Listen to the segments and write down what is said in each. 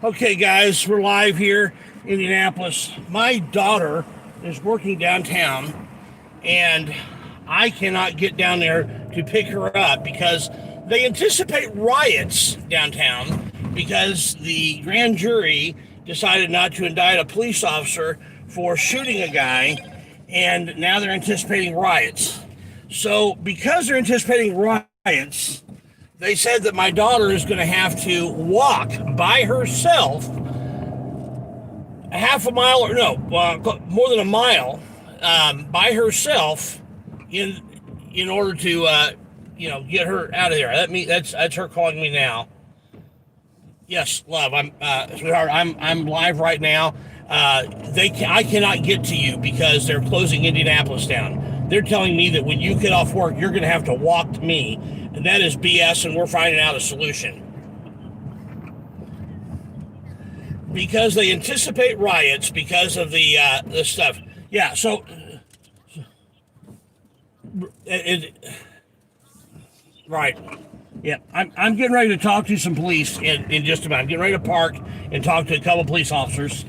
Okay, guys, we're live here in Indianapolis. My daughter is working downtown, and I cannot get down there to pick her up because they anticipate riots downtown because the grand jury decided not to indict a police officer for shooting a guy, and now they're anticipating riots. So, because they're anticipating riots, they said that my daughter is going to have to walk by herself a half a mile or no, more than a mile by herself in order to get her out of there. That's her calling me now. Yes, love. I'm sweetheart. I'm live right now. I cannot get to you because they're closing Indianapolis down. They're telling me that when you get off work, you're going to have to walk to me, and that is BS. And we're finding out a solution because they anticipate riots because of the stuff. Yeah. So right. Yeah, I'm getting ready to talk to some police in just a minute. I'm getting ready to park and talk to a couple of police officers.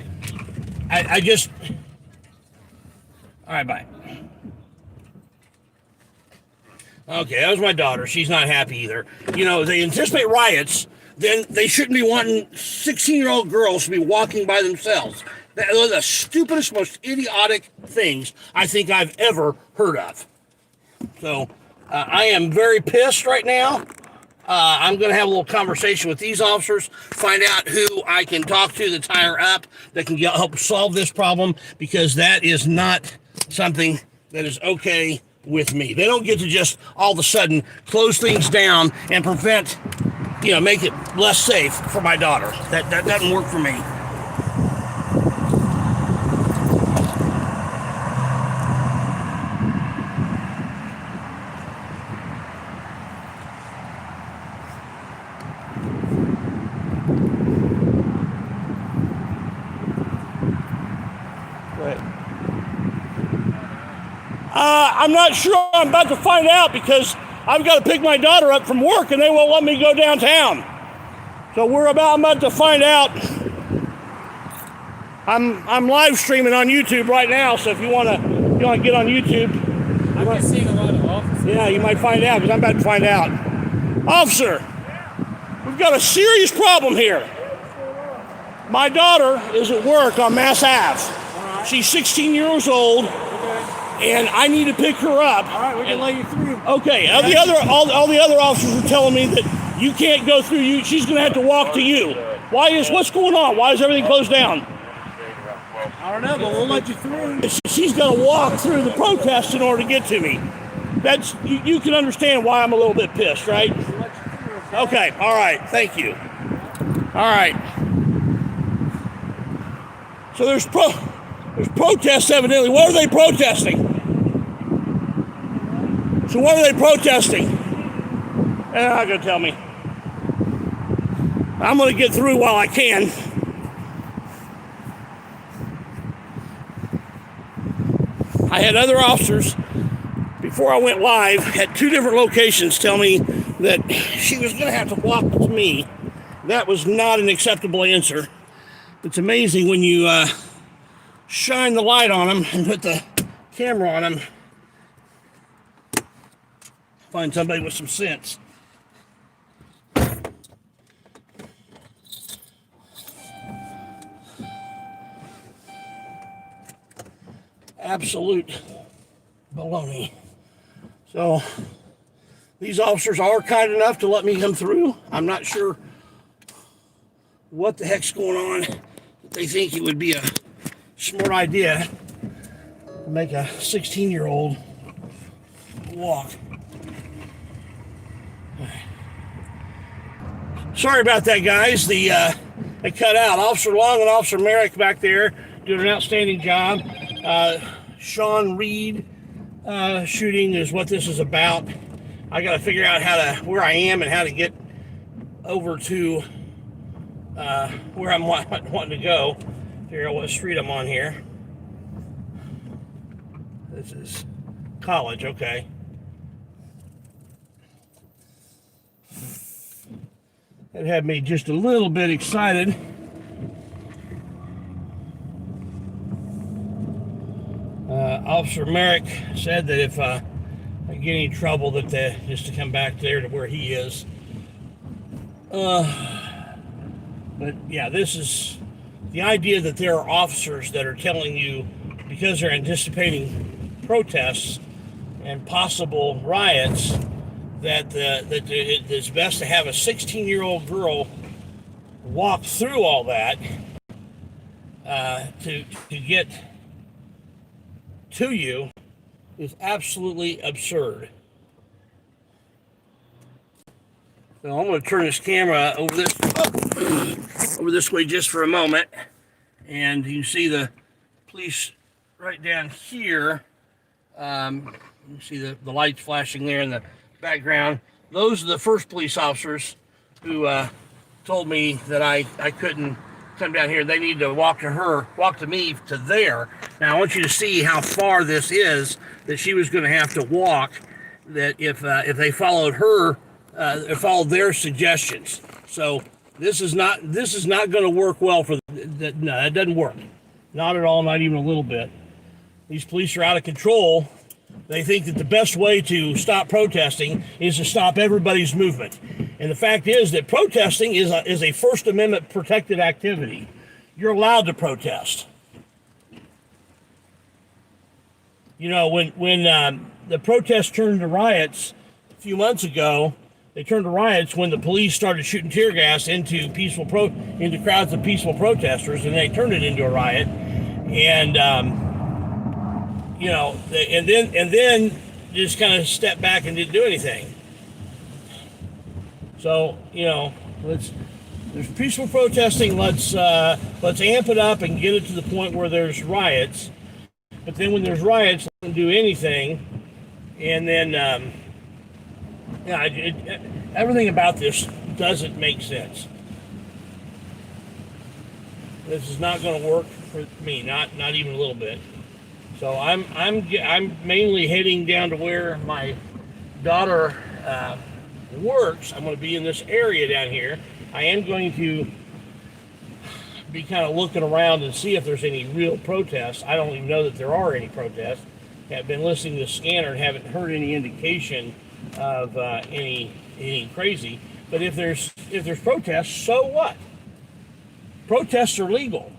I just... All right, bye. Okay, that was my daughter. She's not happy either. You know, they anticipate riots, then they shouldn't be wanting 16-year-old girls to be walking by themselves. Those are the stupidest, most idiotic things I think I've ever heard of. So, I am very pissed right now. I'm going to have a little conversation with these officers, find out who I can talk to that's higher up that can help solve this problem, because that is not something that is okay with me. They don't get to just all of a sudden close things down and make it less safe for my daughter. That doesn't work for me. I'm not sure. I'm about to find out because I've got to pick my daughter up from work and they won't let me go downtown. So I'm about to find out. I'm live streaming on YouTube right now, so if you want to get on YouTube, I'm just seeing a lot of officers. Yeah, you might find out because I'm about to find out. Officer, we've got a serious problem here. My daughter is at work on Mass Ave. She's 16 years old. And I need to pick her up. All right, we can let you through. Okay. All the other officers are telling me that you can't go through. You, she's going to have to walk to you. What's going on? Why is everything closed down? I don't know, but we'll let you through. She's going to walk through the protest in order to get to me. That's you can understand why I'm a little bit pissed, right? Okay. All right. Thank you. All right. So there's protests evidently. What are they protesting? So what are they protesting? They're not going to tell me. I'm going to get through while I can. I had other officers, before I went live, at two different locations tell me that she was going to have to walk to me. That was not an acceptable answer. It's amazing when you shine the light on them and put the camera on them. Find somebody with some sense. Absolute baloney. So these officers are kind enough to let me come through. I'm not sure what the heck's going on. They think it would be a smart idea to make a 16-year-old walk. Sorry about that, guys. They cut out. Officer Long and Officer Merrick back there doing an outstanding job. Sean Reed shooting is what this is about. I got to figure out where I am and how to get over to where I'm wanting to go. Figure out what street I'm on here. This is College, okay. It had me just a little bit excited Officer Merrick said that if I get any trouble, that just to come back there to where he is. But yeah, this is the idea that there are officers that are telling you, because they're anticipating protests and possible riots, that it's best to have a 16-year-old girl walk through all that to get to you is absolutely absurd. So I'm going to turn this camera over this way just for a moment, and you can see the police right down here. You see the lights flashing there in the background. Those are the first police officers who told me that I couldn't come down here. They need to walk to me to there. Now I want you to see how far this is that she was going to have to walk. That if they followed followed their suggestions. So this is not going to work well for that. No, that doesn't work. Not at all. Not even a little bit. These police are out of control. They think that the best way to stop protesting is to stop everybody's movement. And the fact is that protesting is a First Amendment protected activity. You're allowed to protest. You know, when the protests turned to riots a few months ago, they turned to riots when the police started shooting tear gas into crowds of peaceful protesters, and they turned it into a riot. And and then just kind of stepped back and didn't do anything. So, there's peaceful protesting. Let's amp it up and get it to the point where there's riots. But then when there's riots, let them do anything. And then, everything about this doesn't make sense. This is not going to work for me, not even a little bit. So I'm mainly heading down to where my daughter works. I'm going to be in this area down here. I am going to be kind of looking around and see if there's any real protests. I don't even know that there are any protests. I've been listening to the scanner and haven't heard any indication of any crazy. But if there's protests, so what? Protests are legal.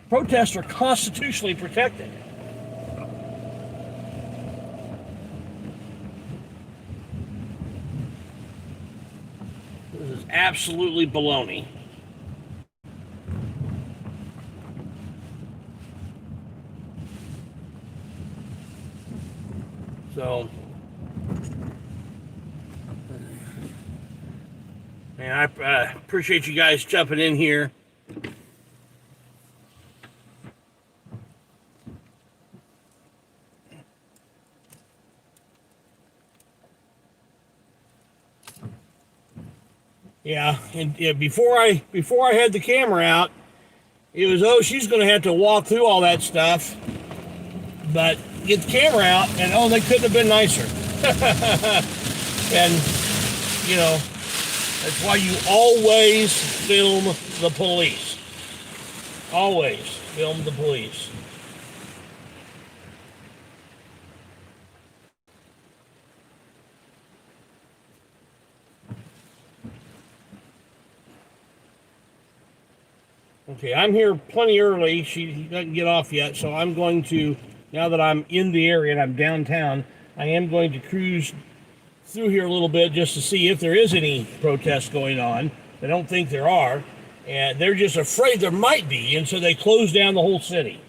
Protests are constitutionally protected. This is absolutely baloney. So, man, I appreciate you guys jumping in here. Yeah, and before I had the camera out, it was, she's going to have to walk through all that stuff. But get the camera out, and they couldn't have been nicer. And that's why you always film the police. Always film the police. Okay, I'm here plenty early. She doesn't get off yet, so I'm going to, now that I'm in the area and I'm downtown, I am going to cruise through here a little bit just to see if there is any protests going on. I don't think there are, and they're just afraid there might be, and so they close down the whole city,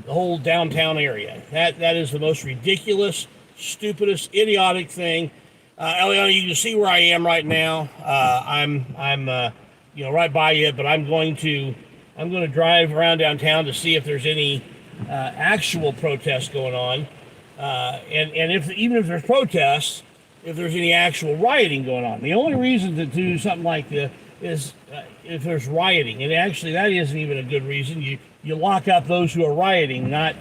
the whole downtown area. That is the most ridiculous, stupidest, idiotic thing. Eliana, you can see where I am right now. I'm right by you, but I'm going to drive around downtown to see if there's any actual protests going on, and even if there's protests, if there's any actual rioting going on. The only reason to do something like this is if there's rioting, and actually that isn't even a good reason. You lock up those who are rioting, not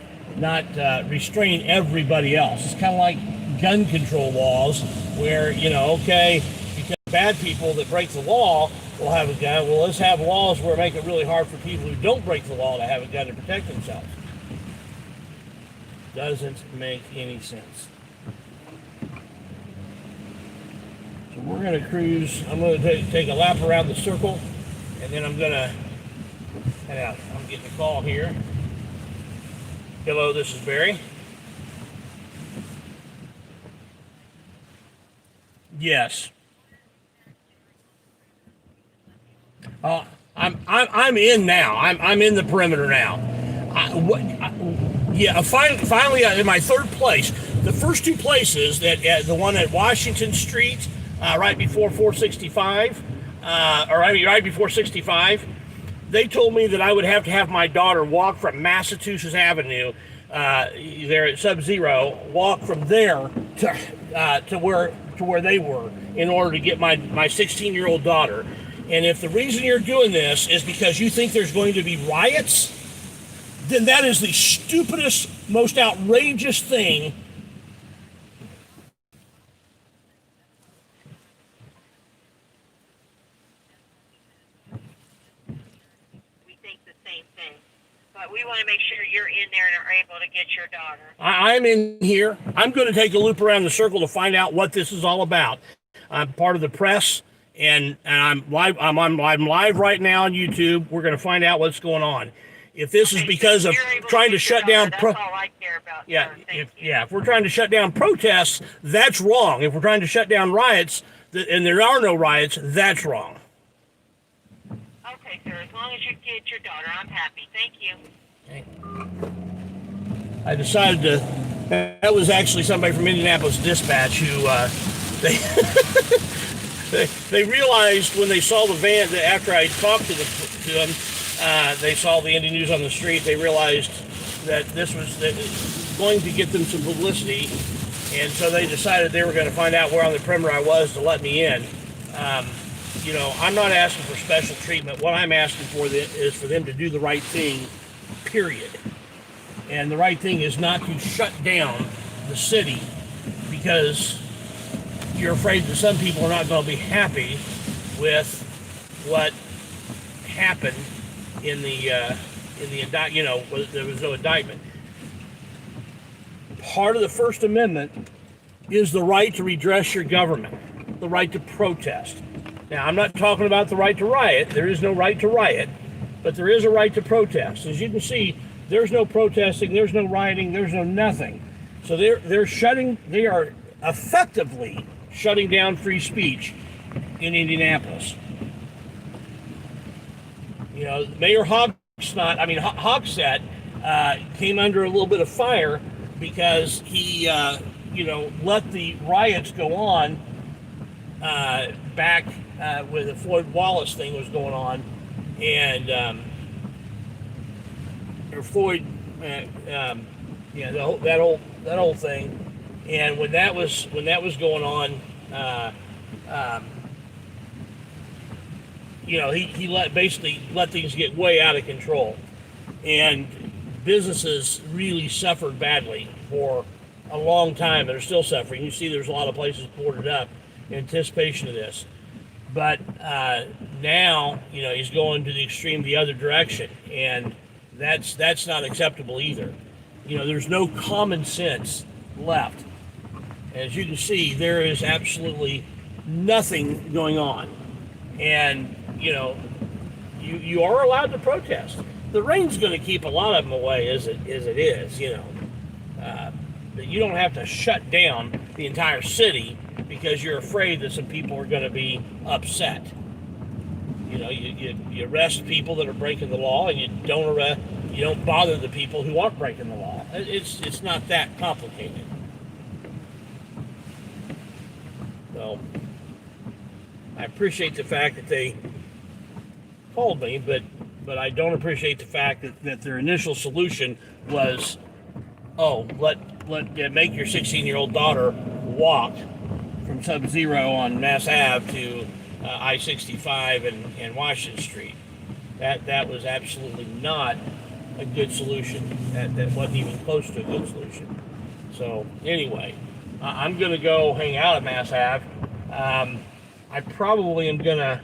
restrain everybody else. It's kind of like gun control laws, where because bad people that break the law will have a gun. Well, let's have laws where make it really hard for people who don't break the law to have a gun to protect themselves. Doesn't make any sense. So we're going to cruise. I'm going to take a lap around the circle, and then I'm going to head out. I'm getting a call here. Hello, this is Barry. Yes. I'm in now. I'm in the perimeter now. Finally, in my third place. The first two places, the one at Washington Street, right before 465, right before 65, they told me that I would have to have my daughter walk from Massachusetts Avenue, there at Sub-Zero, walk from there to where they were in order to get my 16-year-old daughter. And if the reason you're doing this is because you think there's going to be riots, then that is the stupidest, most outrageous thing. We think the same thing. But we want to make sure you're in there and are able to get your daughter. I'm in here. I'm going to take a loop around the circle to find out what this is all about. I'm part of the press. And I'm live. I'm live right now on YouTube. We're going to find out what's going on. If this is because of trying to shut down, that's all I care about. If we're trying to shut down protests, that's wrong. If we're trying to shut down riots, and there are no riots, that's wrong. Okay, sir. As long as you get your daughter, I'm happy. Thank you. Okay. I decided to. That was actually somebody from Indianapolis Dispatch who they. They realized when they saw the van, that after I talked to them, they saw the Indy News on the street, they realized that this was going to get them some publicity, and so they decided they were going to find out where on the perimeter I was to let me in. I'm not asking for special treatment. What I'm asking for is for them to do the right thing, period. And the right thing is not to shut down the city because you're afraid that some people are not going to be happy with what happened in the indictment. There was no indictment. Part of the First Amendment is the right to redress your government, the right to protest. Now, I'm not talking about the right to riot. There is no right to riot, but there is a right to protest. As you can see, there's no protesting, there's no rioting, there's no nothing. So they are effectively shutting down free speech in Indianapolis. Mayor Hogsett came under a little bit of fire because he, let the riots go on back when the Floyd Wallace thing was going on, and that whole thing. And when that was going on, he basically let things get way out of control, and businesses really suffered badly for a long time. They're still suffering. You see, there's a lot of places boarded up in anticipation of this. But now, he's going to the extreme, the other direction, and that's not acceptable either. There's no common sense left. As you can see, there is absolutely nothing going on. And, you are allowed to protest. The rain's going to keep a lot of them away as it is. But you don't have to shut down the entire city because you're afraid that some people are going to be upset. You arrest people that are breaking the law, and you don't bother the people who aren't breaking the law. It's not that complicated. So I appreciate the fact that they called me, but I don't appreciate the fact that their initial solution was, make your 16-year-old daughter walk from Sub-Zero on Mass Ave to I-65 and Washington Street. That was absolutely not a good solution. That wasn't even close to a good solution. So anyway, I'm going to go hang out at Mass Ave. I probably am going to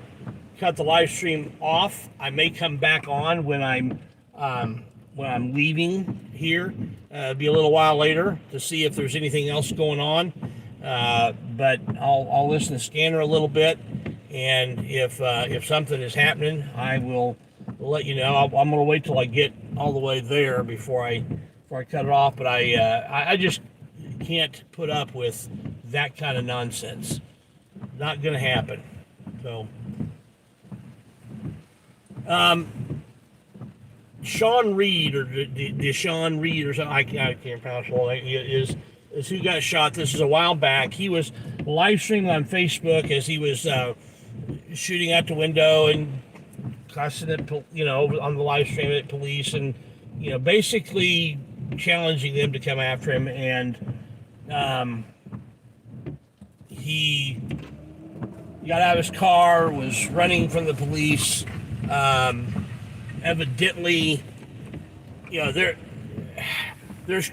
cut the live stream off. I may come back on when I'm, when I'm leaving here. Be a little while later to see if there's anything else going on. But I'll listen to the scanner a little bit, and if something is happening, I will let you know. I'm going to wait till I get all the way there before I cut it off. But I just can't put up with that kind of nonsense. Not going to happen. So, Sean Reed or Deshaun Reed or something, I can't pronounce it, is who got shot. This is a while back. He was live streaming on Facebook as he was shooting out the window and cussing at, on the live stream at police, and, basically challenging them to come after him. And he got out of his car, was running from the police. Evidently, there's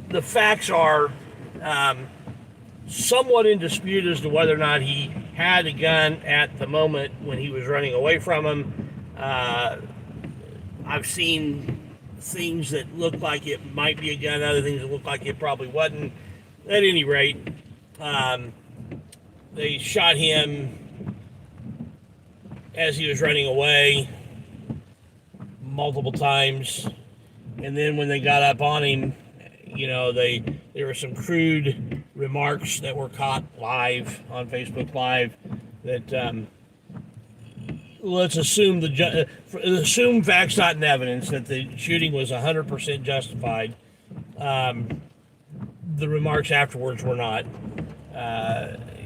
the facts are somewhat in dispute as to whether or not he had a gun at the moment when he was running away from him. I've seen things that look like it might be a gun, other things that look like it probably wasn't. At any rate, they shot him as he was running away multiple times, and then when they got up on him, there were some crude remarks that were caught live on Facebook Live that let's assume assume facts not evidence that the shooting was 100% justified. The remarks afterwards were not.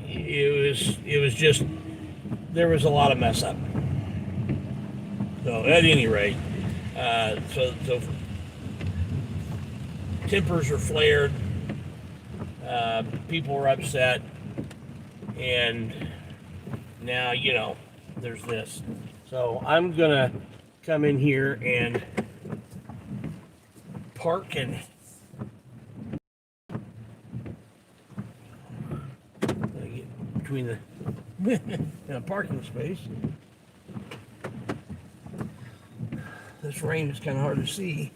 It was just, there was a lot of mess up. So at any rate, so tempers are flared. People are upset, and now there's this. So I'm gonna come in here and park and get between the in a parking space. This rain is kind of hard to see.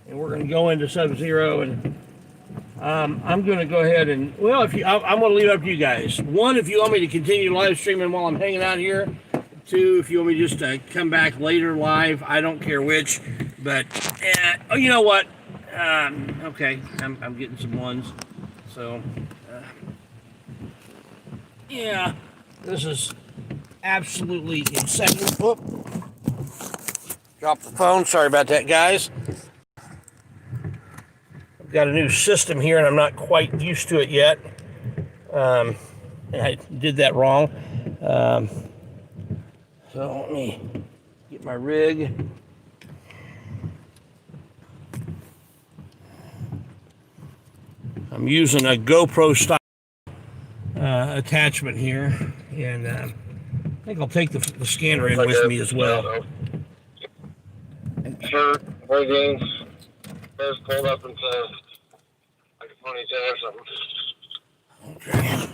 And we're going to go into sub-zero, and I'm going to go ahead and, I'm going to leave it up to you guys. One, if you want me to continue live streaming while I'm hanging out here. Two, if you want me just to come back later live, I don't care which. But, you know what? Okay, I'm getting some ones. So, yeah, this is absolutely insane. Whoop. Drop the phone. Sorry about that, guys. I've got a new system here, and I'm not quite used to it yet. And I did that wrong. So let me get my rig. I'm using a GoPro style attachment here, and I think I'll take the scanner in with me as well. Shirt, leggings, hair's pulled up into like a ponytail or something. Okay.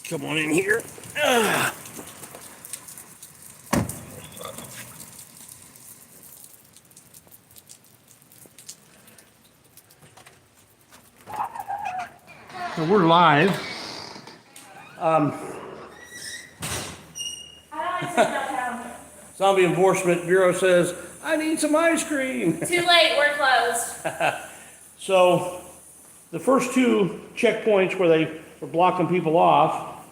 Come on in here. So we're live. Zombie Enforcement Bureau says, I need some ice cream. Too late, we're closed. So the first two checkpoints where they were blocking people off,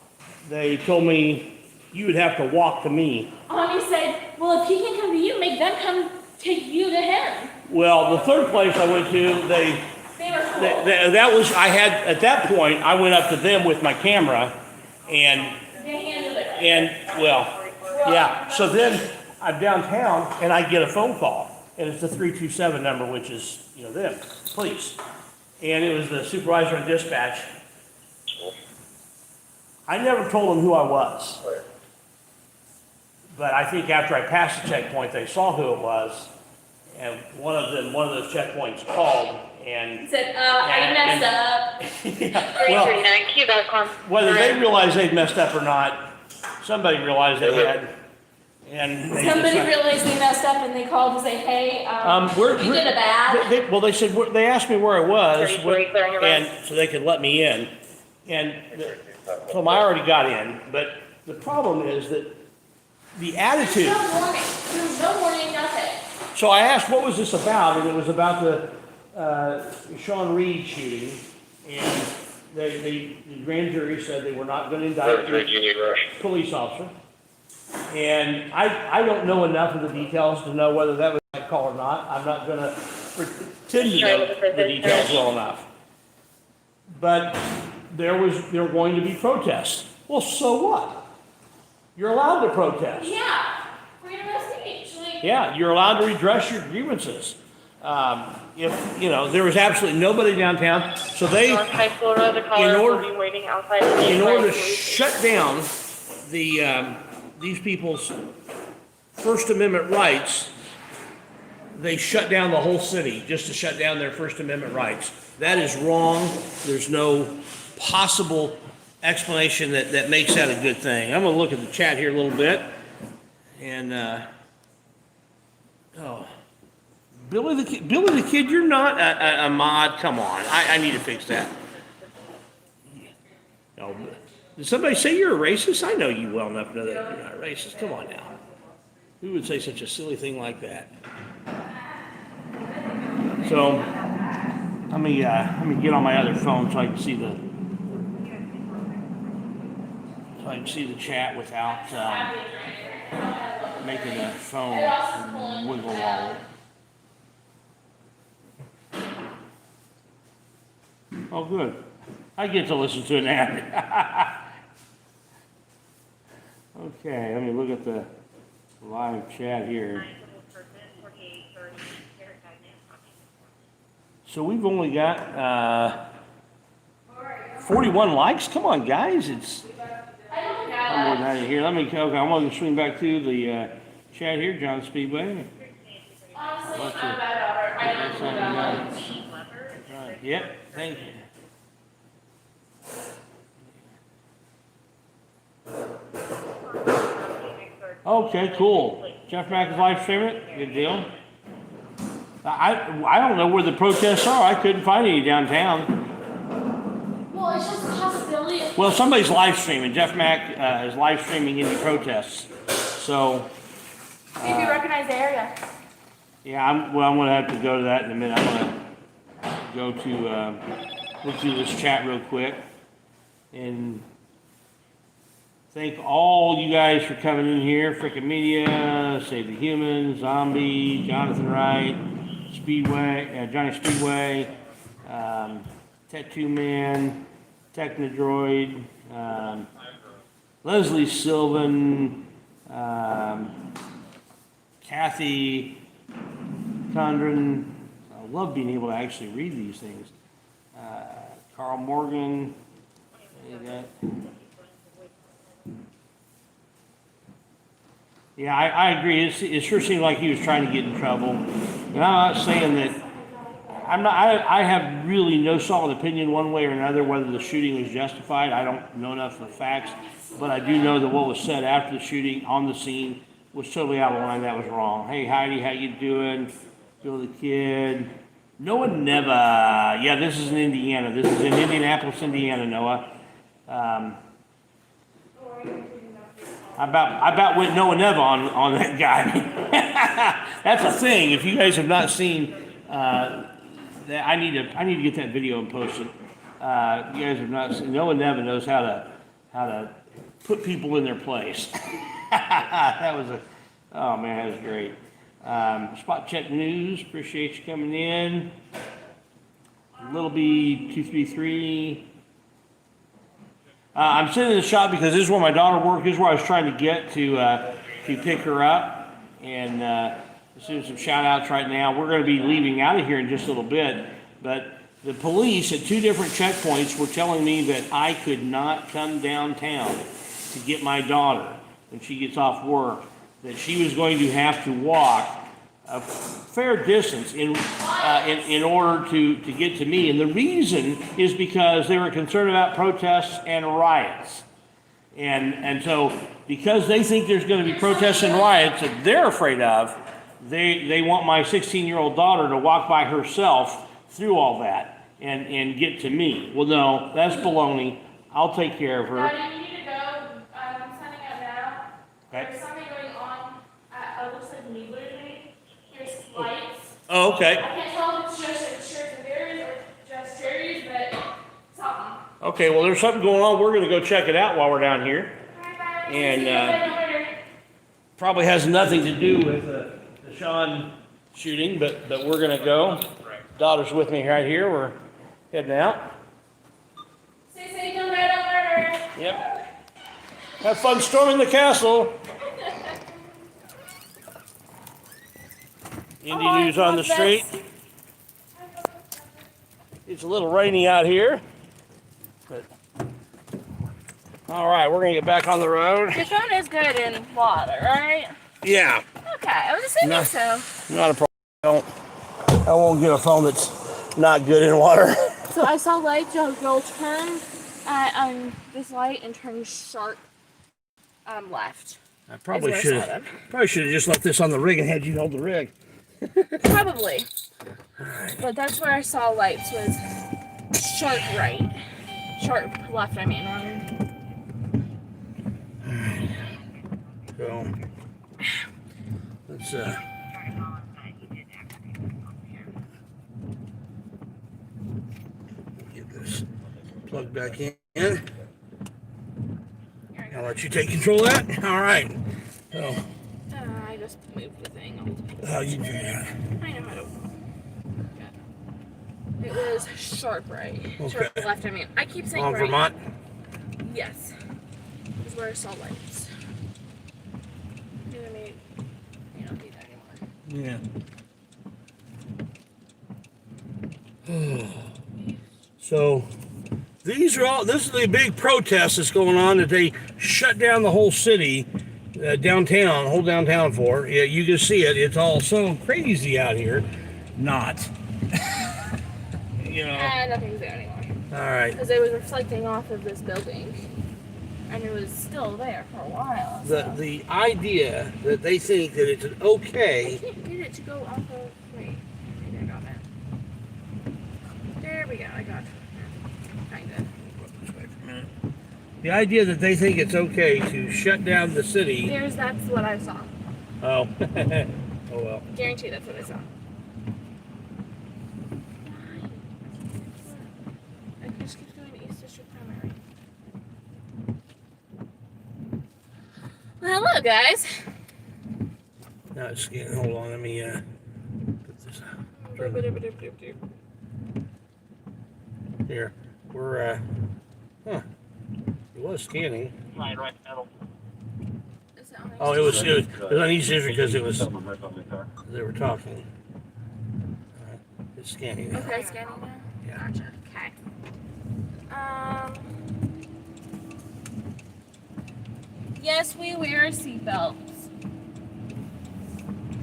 they told me you would have to walk to me. You said, well, if he can come to you, make them come take you to him. Well, the third place I went to, They were cool. at that point, I went up to them with my camera, and They handled it. yeah. So then I'm downtown, and I get a phone call, and it's the 327 number, which is, them, police. And it was the supervisor and dispatch. I never told them who I was. But I think after I passed the checkpoint, they saw who it was, and one of those checkpoints called, and He said, I messed up. well, 339 Q.com. whether they realized they'd messed up or not, somebody realized they had, and they Somebody decided- realized they messed up and they called to say, hey, we're- you did a bad. They said, they asked me where I was, 33, clearing your road. and so they could let me in. And so I already got in, but the problem is that the attitude. There's no warning. There's no warning, nothing. So I asked, what was this about? And it was about the Sean Reed shooting. And the grand jury said they were not going to indict the Union Rush. police officer. And I don't know enough of the details to know whether that was that call or not. I'm not going to pretend to know the details well enough. But there were going to be protests. Well, so what? You're allowed to protest. Yeah. Freedom of speech. Like, Yeah, you're allowed to redress your grievances. If, there was absolutely nobody downtown, so they, North High School Road, the callers will be waiting outside the in order to police. shut down these people's First Amendment rights, they shut down the whole city just to shut down their First Amendment rights. That is wrong. There's no possible explanation that makes that a good thing. I'm gonna look at the chat here a little bit. And, Billy the Kid, you're not a mod. Come on, I need to fix that. No, did somebody say you're a racist? I know you well enough to know that you're not racist. Come on now. Who would say such a silly thing like that? So, let me get on my other phone so I can see the chat without making the phone wiggle wobble. Oh, good. I get to listen to an ad. Okay, let me look at the live chat here. So we've only got 41 likes. Come on, guys. It's I'm more than happy here. I'm going to swing back to the chat here, John Speedway. honestly, I'm a bad daughter. I don't do that. Right. Yep, thank you. Okay, cool. Jeff Mack is live streaming it. Good deal. I don't know where the protests are. I couldn't find any downtown. Well, it's just a possibility. Well, somebody's live streaming. Jeff Mack is live streaming any protests. So, See if you recognize the area. yeah, I'm going to have to go to that in a minute. I'm going to go to look through this chat real quick and thank all you guys for coming in here. Frickin' Media, Save the Humans, Zombie, Jonathan Wright, Speedway, Johnny Speedway, Tattoo Man, Technodroid, Leslie Sylvan, Kathy Condren. I love being able to actually read these things. Carl Morgan. Yeah, I agree. It sure seemed like he was trying to get in trouble. And I'm not saying that. I have really no solid opinion one way or another whether the shooting was justified. I don't know enough of the facts, but I do know that what was said after the shooting on the scene was totally out of line. That was wrong. Hey Heidi, how you doing? Bill the Kid. Noah Neva. Yeah, this is in Indiana. This is in Indianapolis, Indiana, Noah. I about went Noah Neva on that guy. That's a thing. If you guys have not seen that, I need to get that video and post it. You guys have not seen. Noah Neva knows how to put people in their place. That was oh man, that was great. Spot Check News, appreciate you coming in. Little B233. I'm sitting in the shop because this is where my daughter works. This is where I was trying to get to pick her up. And let's do some shout outs right now. We're going to be leaving out of here in just a little bit. But the police at 2 different checkpoints were telling me that I could not come downtown to get my daughter when she gets off work, that she was going to have to walk a fair distance in order to get to me. And the reason is because they were concerned about protests and riots. And so because they think there's going to be protests and riots that they're afraid of, they want my 16-year-old daughter to walk by herself through all that and get to me. Well, no, that's baloney. I'll take care of her. Daddy, you need to go. I'm signing out now. Okay. There's something going on at, looks like Neighborly. There's lights. Oh, okay. I can't tell if it's just like shirts and berries or just cherries, but something. Okay, well, there's something going on. We're going to go check it out while we're down here. Bye-bye. And, See you later. Probably has nothing to do with the Sean shooting, but we're going to go. Daughter's with me right here. We're heading out. Stay safe, don't die, don't murder. Yep. Have fun storming the castle. Indy Oh, news on the love this. street. It's a little rainy out here. But all right, we're gonna get back on the road. Your phone is good in water, right? Yeah, Okay, I was assuming No. so. not a problem. I won't get a phone that's not good in water. So I saw lights go turn at this light and turn sharp left. I probably Is should where I saw have them. just left this on the rig and had you hold the rig. Probably. But that's where I saw lights was sharp right. Sharp left, I mean. So let's get this plugged back in. I'll let you take control of that. All right. So I just moved the thing. how you do that? I know how to. It was sharp right. Sharp Okay. left, I mean. I keep saying On right. Vermont. Yes. This is where I saw lights. You know what I mean? You don't need that anymore. Yeah. So this is the big protest that's going on that they shut down the whole city, downtown, whole downtown for. Yeah, you can see it. It's all so crazy out here. Not. Nothing's there anymore. All right. Because it was reflecting off of this building. And it was still there for a while. So. The idea that they think that it's I okay. can't get it to go off of. Wait. Maybe I got it. There we go. I got it. Kinda. The idea that they think it's okay to shut down the city. That's what I saw. Oh. Oh well. Guarantee that's what I saw. I just keep going to East District Primary. Well, hello, guys. Now it's getting. Hold on. Let me put this here. We're It was scanning. Right, pedal. Is it on Oh, it was on East District because it was. They were talking. It's scanning now. Okay, scanning now? Yeah. Gotcha. Okay. Yes, we wear seatbelts. Do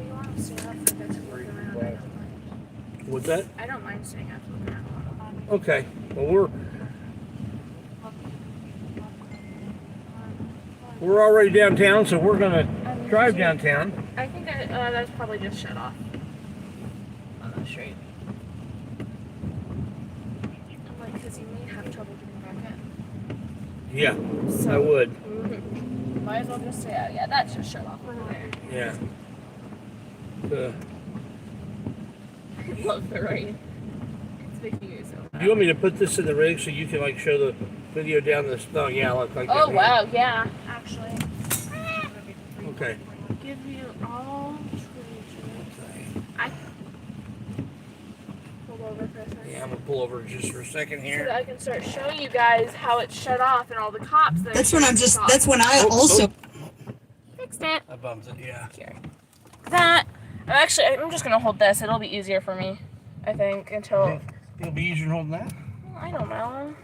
you want to stay up for a bit to look around? I don't mind. What's that? I don't mind staying up to look around. Okay. Well, we're already downtown, so we're gonna drive downtown. I think that's probably just shut off on the street. I'm like, because you may have trouble getting back in. Yeah, So, I would. Mm-hmm. Might as well just stay out. Yeah, that's just shut off over there. Yeah. I love the rain. It's making you so Do bad. you want me to put this in the rig so you can like show the video down this? Oh yeah, look like that. Oh, wow, yeah, actually. Okay. Give you all treasures. I pull over for a second. Yeah, I'm gonna pull over just for a second So here. that I can start showing you guys how it's shut off and all the cops that That's when I'm just, that's when I also. fixed it. I bumped it. Yeah. Here. That, I'm just gonna hold this. It'll be easier for me, I think, until, It'll be easier than holding that. I don't know.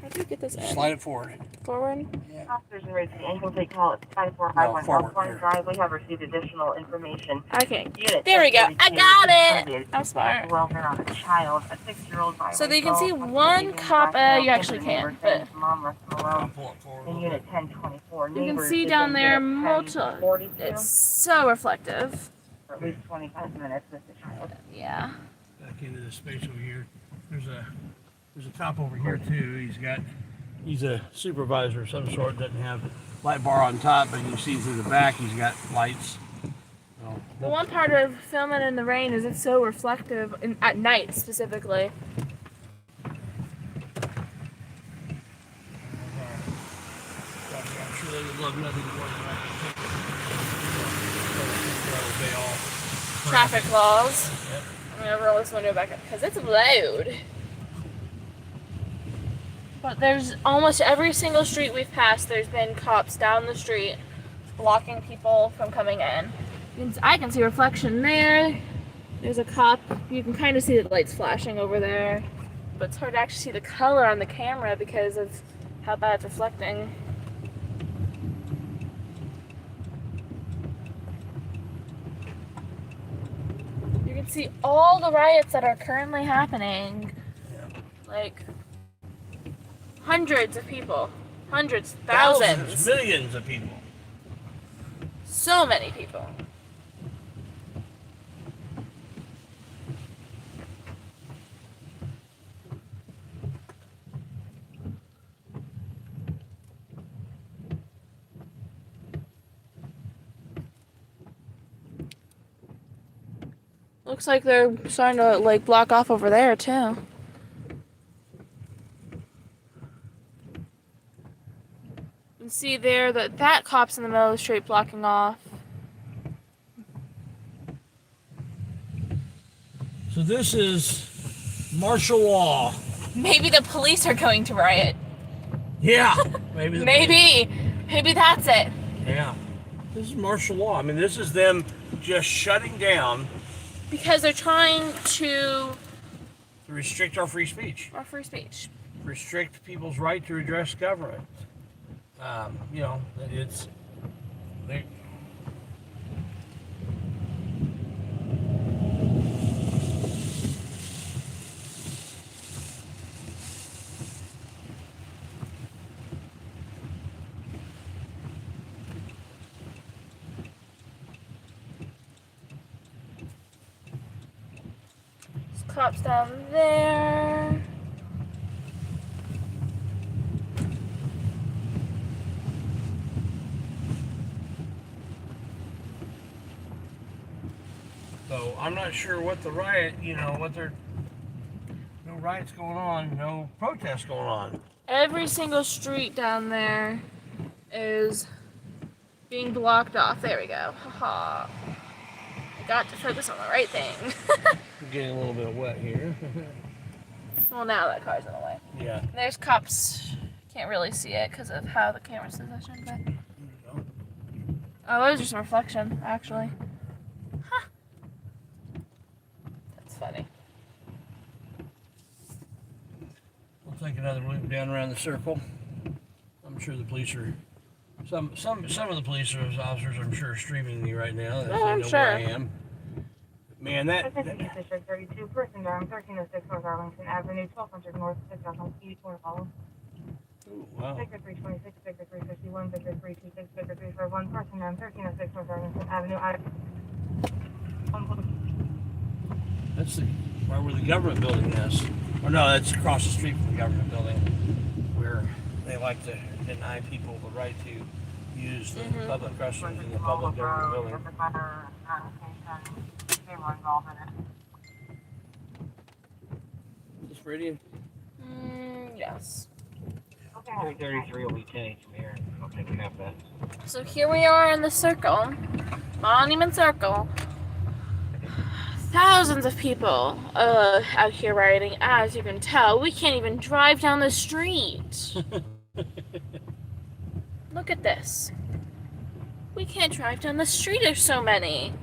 How do you get this in? Slide it forward. Forward? Officers are ready to intake call at No, 5451 forward, Elkhorn here. Drive. We have received additional information. Okay. Unit There we go. I 1032 got it! is I'm smart. welfare on a child, a 6-year-old by So that you can Rachel, see who's one leaving the cop, back you now, actually into the neighbor can, saying but his mom left him I'll alone. pull it forward a In little unit bit. 1024, you can neighbors see is down in there unit multiple. 1042 It's so reflective. for at least 25 minutes with the child. Yeah. Back into this space over here. There's a cop over here too. He's a supervisor of some sort. Doesn't have light bar on top, but you see through the back he's got lights. So, The one part of filming in the rain is it's so reflective, at night specifically. I'm sure they would love nothing more than that. Obey all Traffic laws. Yep. I'm gonna roll this window back up because it's loud. But there's almost every single street we've passed, there's been cops down the street blocking people from coming in. I can see reflection there. There's a cop. You can kind of see the lights flashing over there. But it's hard to actually see the color on the camera because of how bad it's reflecting. You can see all the riots that are currently happening. Yeah. Like hundreds of people. Hundreds, thousands. Millions of people. So many people. Looks like they're starting to like block off over there too. You can see there that cop's in the middle of the street blocking off. So this is martial law. Maybe the police are going to riot. Yeah. Maybe. Maybe that's it. Yeah. This is martial law. I mean, this is them just shutting down Because they're trying to restrict our free speech, our free speech. restrict people's right to address government. You know, it's they, There's cops down there. so I'm not sure what the riot. You know, what they're no riots going on, no protests going on. Every single street down there is being blocked off. There we go. Haha. I got to focus on the right thing. We're getting a little bit wet here. Well, now that car's in the way. Yeah. There's cops. Can't really see it because of how the camera's positioned, but oh, those are some reflection, actually. Huh. That's funny. We'll take another loop down around the circle. I'm sure the police are some of the police officers I'm sure are streaming me right now. They I'm know sure. where I am. Man, that District 32, person down, 1306 North Arlington Avenue, 1200 North, 6084 follow. ooh, wow. Victor 326, Victor 351, Victor 326, Victor 341, person down, 1306 North Arlington Avenue. That's right where the government building is. Or no, that's across the street from the government building, where they like to deny people the right to use the public restrooms in the public government building. Is this radio? Yes. 333 will be 10 from here. I'll take half that. So here we are in the circle, Monument Circle. Thousands of people out here rioting. As you can tell, we can't even drive down the street. Look at this. We can't drive down the street, there's so many.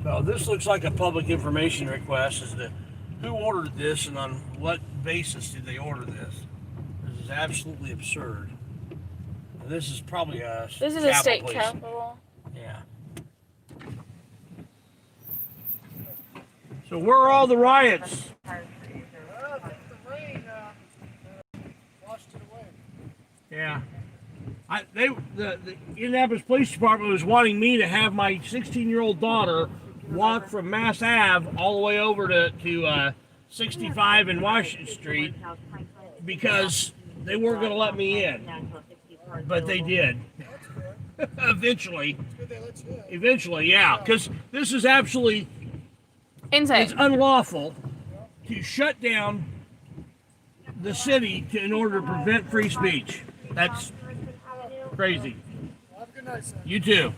Well, this looks like a public information request as to who ordered this and on what basis did they order this. This is absolutely absurd. Now, this is probably a This is a state place. capitol. Yeah. So where are all the riots? Yeah. The Indianapolis Police Department was wanting me to have my 16-year-old daughter walk from Mass Ave all the way over to 65 and Washington Street because they weren't going to let me in. But they did. Eventually, yeah, because this is absolutely Insane. it's unlawful to shut down the city in order to prevent free speech. That's crazy. Have a good night, sir. You too.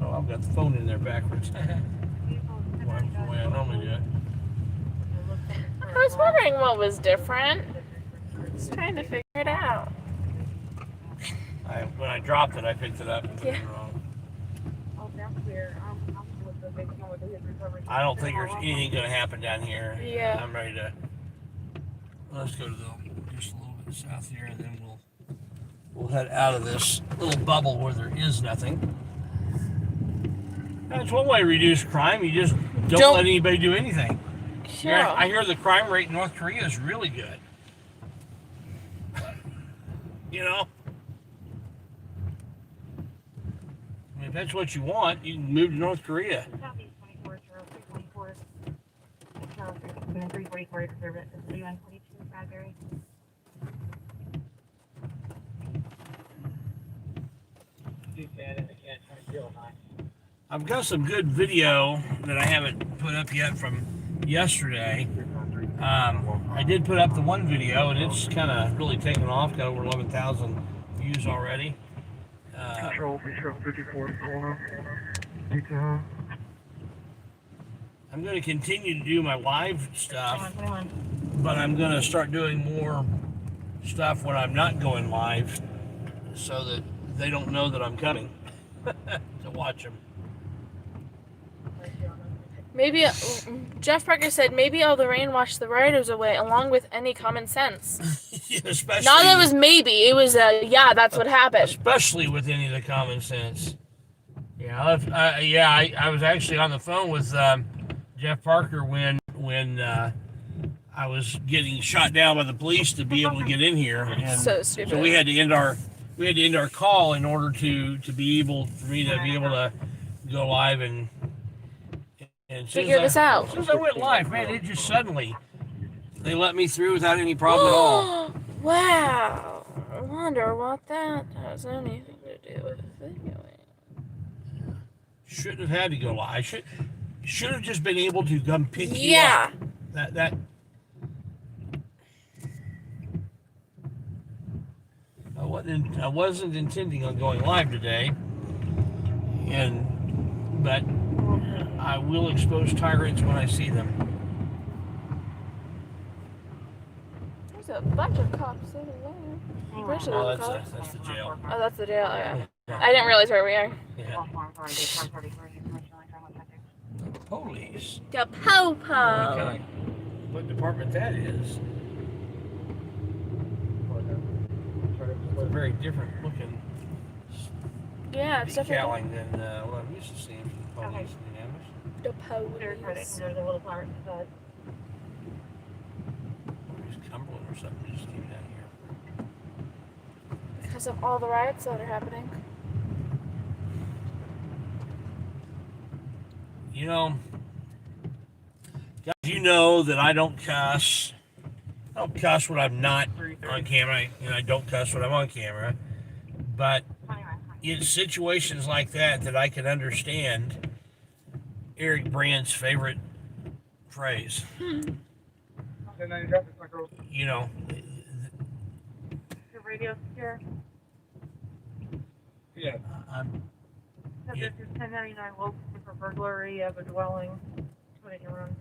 Oh, I've got the phone in there backwards. The way I normally do it. I was wondering what was different. I was trying to figure it out. When I dropped it, I picked it up and put it wrong. I don't think there's anything going to happen down here. Yeah. I'm ready to. Let's go to just a little bit south here, and then we'll head out of this little bubble where there is nothing. That's one way to reduce crime. You just don't let anybody do anything. Sure. I hear the crime rate in North Korea is really good. You know? I mean, if that's what you want, you can move to North Korea. Southeast 24, 324. 344 service. 3142 Bradbury. I've got some good video that I haven't put up yet from yesterday. I did put up the one video, and it's kind of really taken off. Got over 11,000 views already. Control 54. I'm going to continue to do my live stuff, but I'm going to start doing more stuff when I'm not going live so that they don't know that I'm coming to watch them. Maybe Jeff Parker said maybe all the rain washed the rioters away, along with any common sense. Yeah, especially, Not that it was maybe. It was yeah. That's what happened. especially with any of the common sense. Yeah, I was actually on the phone with Jeff Parker when I was getting shot down by the police to be able to get in here, and So stupid. so we had to end our call in order for me to be able to go live and Figure this out. As soon as I went live, man, it just suddenly they let me through without any problem at all. Wow. I wonder what that has anything to do with videoing. Shouldn't have had to go live. I should have just been able to come pick you Yeah. up. That I wasn't intending on going live today, but I will expose tyrants when I see them. There's a bunch of cops over there. There's Oh, a cops. that's the jail. Oh, that's the jail. Okay. I didn't realize where we are. Yeah. Police. The po-po. What department that is? It's a very different looking Yeah, it's definitely decaling than what I'm used to seeing from the police in Indianapolis. the police. There's a little part, but There's Cumberland or something just came down here. Because of all the riots that are happening. You know, guys, you know that I don't cuss. I don't cuss when I'm not on camera, and I don't cuss when I'm on camera. But in situations like that I can understand Eric Brand's favorite phrase. You know, the radio secure. Yeah. So this is 1099 local for burglary of a dwelling. Put it in your room.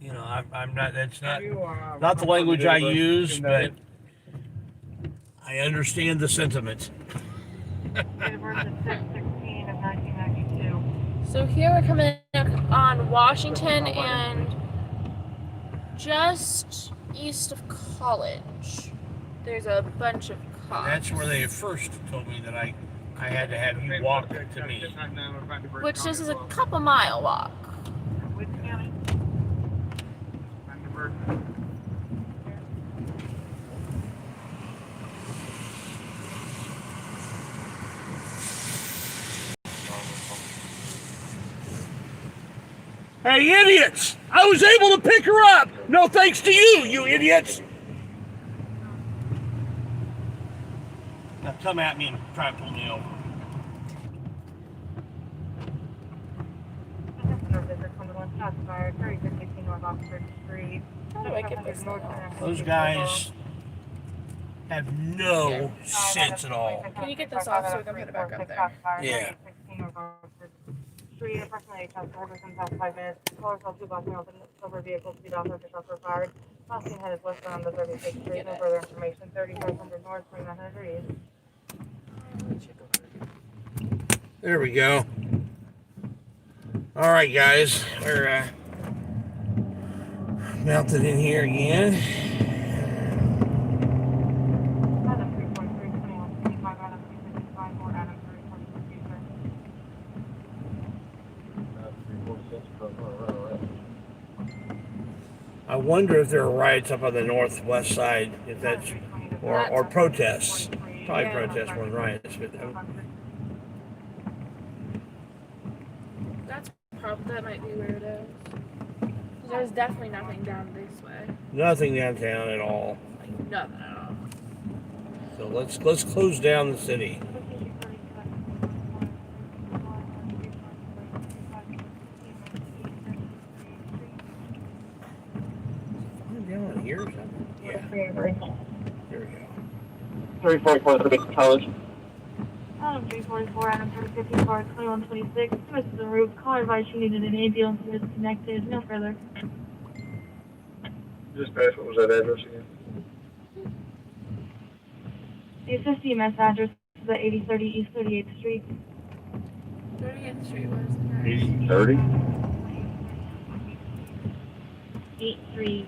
you know, I'm not. That's not the language I use, but I understand the sentiment. Date of birth is 6/16 of 1992. So here we're coming up on Washington and just east of College. There's a bunch of cops. That's where they first told me that I had to have you walk to me. Which this is a couple mile walk. Which county? Hey, idiots! I was able to pick her up! No thanks to you, you idiots! Now come at me and try to pull me over. How do I get this off? Those guys have no sense at all. Can you get this off so we can put it back up there? Yeah. Street, approximately 10 within past 5 minutes. Callers all 2 blocks open over vehicle to be down for shots were fired. Crossing head is westbound on the 36th Street. No further information. 3500 north, 2900 east. There we go. All right, guys. We're mounted in here again. Adam 343, 2125, Adam 355, or Adam 344. I wonder if there are riots up on the northwest side, if that's or protests. Probably protests more than riots, but That might be where it is. There's definitely nothing down this way. nothing downtown at all. Like nothing at all. So let's close down the city. Down here or something? Yeah. Here we go. 344 College. Adam 344, Adam 354, 2126. Mrs. the roof. Caller advised she needed an ambulance and is connected. No further. Dispatch, what was that address again? The assist EMS address is at 8030 East 38th Street. 38th Street, where's that? 8030? 830.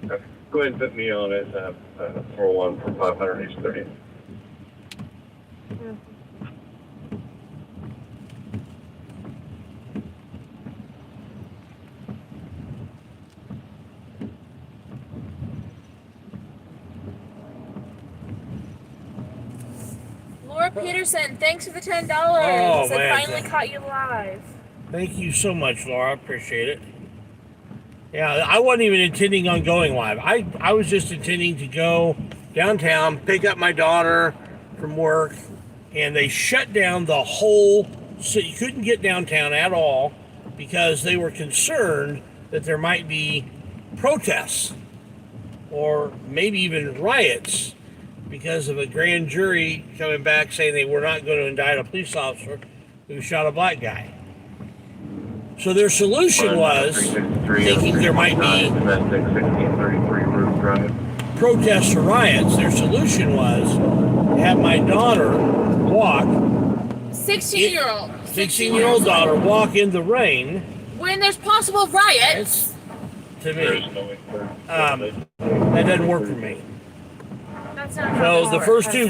Okay. Go ahead and put me on it, 401 for 500 East 30th. Laura Peterson, thanks for the $10. Oh, I man. finally caught you live. Thank you so much, Laura. I appreciate it. Yeah, I wasn't even intending on going live. I was just intending to go downtown, pick up my daughter from work, and they shut down the whole city. You couldn't get downtown at all because they were concerned that there might be protests or maybe even riots because of a grand jury coming back saying they were not going to indict a police officer who shot a black guy. So their solution was, thinking there might be protests or riots, their solution was to have my daughter walk, 16-year-old daughter walk in the rain. When there's possible riots. To me, that doesn't work for me. That's not So the first two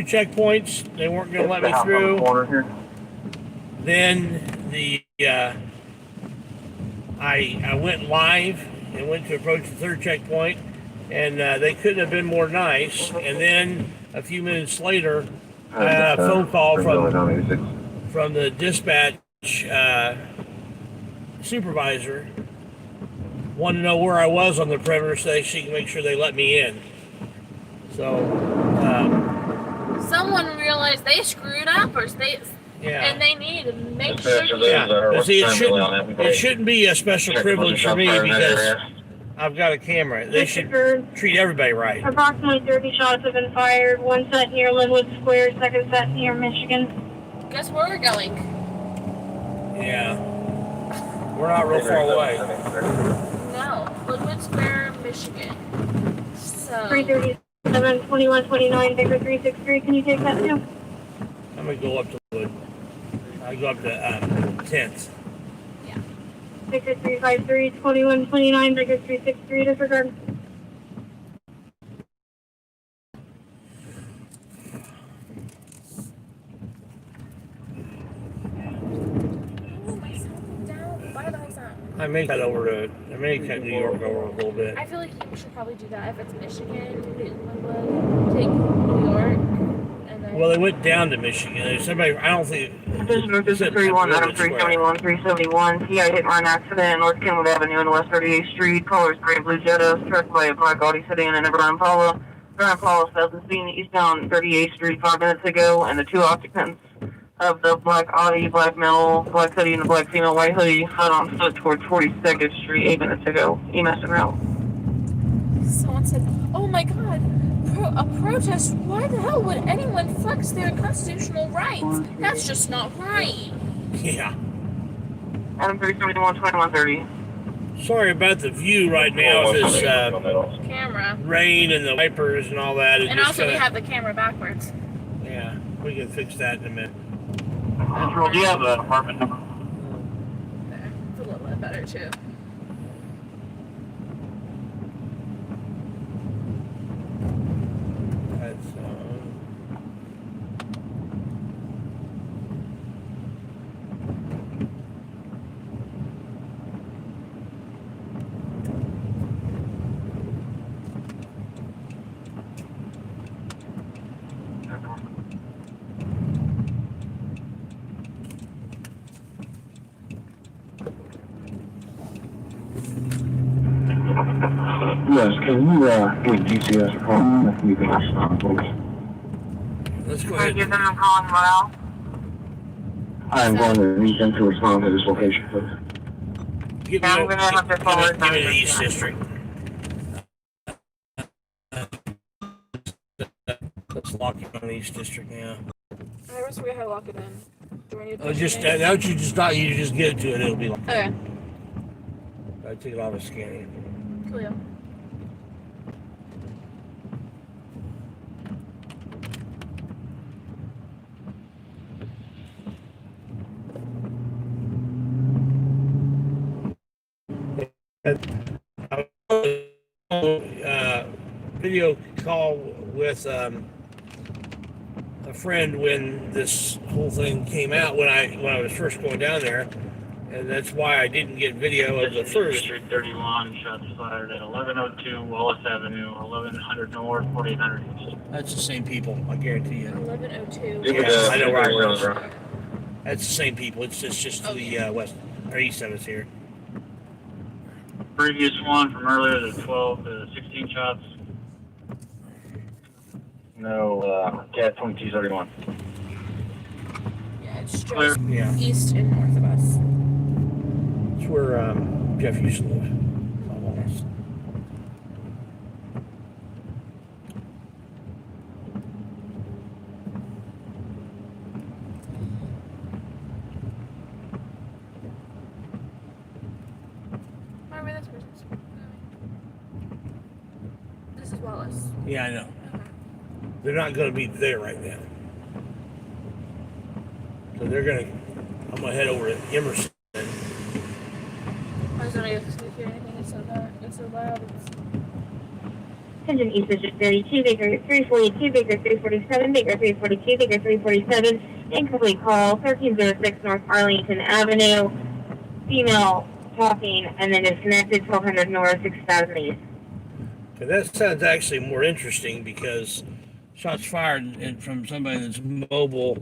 checkpoints, they weren't going to let me through. Then I went live and went to approach the third checkpoint, and they couldn't have been more nice. And then a few minutes later, I had a phone call from the dispatch supervisor. Wanted to know where I was on the perimeter so she can make sure they let me in. So, someone realized they screwed up, yeah. and they need to make sure. Yeah. See, it shouldn't be a special privilege for me because I've got a camera. They should treat everybody right. Approximately 30 shots have been fired. One set near Linwood Square, second set near Michigan. Guess where we're going? Yeah. We're not real far away. No, Linwood Square, Michigan. So 337, 2129, Baker 363. Can you take that too? I'm gonna go up to Wood. I go up to 10th. yeah. Baker 353, 2129, Baker 363. Disregard. Oh, my son down. Bye bye, son. I may cut New York over a little bit. I feel like you should probably do that if it's Michigan. Take New York and then. Well, they went down to Michigan. There's somebody, I don't think. This is 31 out of 371, 371. TI hit and run accident, North Kenwood Avenue and West 38th Street. Colors gray blue Jetta, struck by a black Audi sedan and a brown Impala. Brown Impala failed to speed eastbound 38th Street 5 minutes ago, and the two occupants of the black Audi, black male, black hoodie, and the black female white hoodie fled on foot towards 42nd Street 8 minutes ago. EMS en route. Someone said, "Oh my God, a protest? Why the hell would anyone flex their constitutional rights? That's just not right." Yeah. Adam 371, 2130. Sorry about the view right now with this Camera. rain and the wipers and all that. And also we have the camera backwards. Yeah, we can fix that in a minute. Central, do you have an apartment number? There. It's a little bit better too. That's, Yes, can you give GCS a call if you can respond, please? let's go Can I ahead. give them a call as well? I'm going to need them to respond to this location, please. Give Yeah, I'm gonna have to call it give me the back. East District. Let's lock it on the East District now. I always forget how to lock it in. Do I need to Oh, push just it in? now you just thought you just get it to it, it'll be like. Okay. I take it off of scanning. Cool. Yeah. Video call with a friend when this whole thing came out when I was first going down there, and that's why I didn't get video of the first. District 31, shots fired at 1102 Wallace Avenue, 1100 North, 4800 East. That's the same people, I guarantee you. 1102. Yeah, I know where I was. That's the same people. It's just to the west or east of us here. Previous one from earlier, the 12 to 16 shots. No, CAT 2231. Yeah, it's Clear. just Yeah, east and north of us. it's where Jeff used to live. Almost. Remember this person's. This is Wallace. Yeah, I know. Okay. They're not going to be there right now. So I'm going to head over to Emerson. I was wondering if you could hear anything. It's so bad. It's so loud. Attention East District 32, Baker 342, Baker 347, Baker 342, Baker 347. Incomplete call, 1306 North Arlington Avenue. Female talking and then disconnected, 1200 North, 6000 East. Okay, that sounds actually more interesting because shots fired and from somebody that's mobile,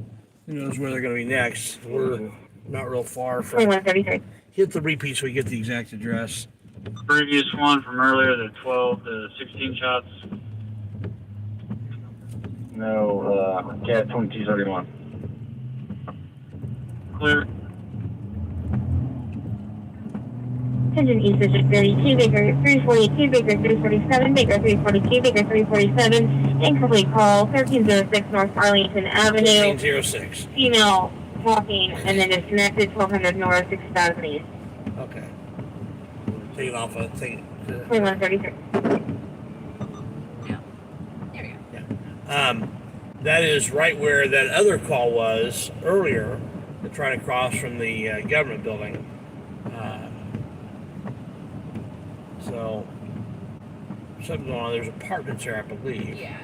who knows where they're going to be next. We're not real far from. 2133. Hit the repeat so we get the exact address. Previous one from earlier, the 12 to 16 shots. No, CAT 2231. Clear. Attention East District 32, Baker 342, Baker 347, Baker 342, Baker 347. Incomplete call, 1306 North Arlington Avenue. 1306. Female talking and then disconnected, 1200 North, 6000 East. Okay. Take it off. Take it. 2133. That is right where that other call was earlier, trying to cross from the government building. So something going on. There's apartments there, I believe. Yeah.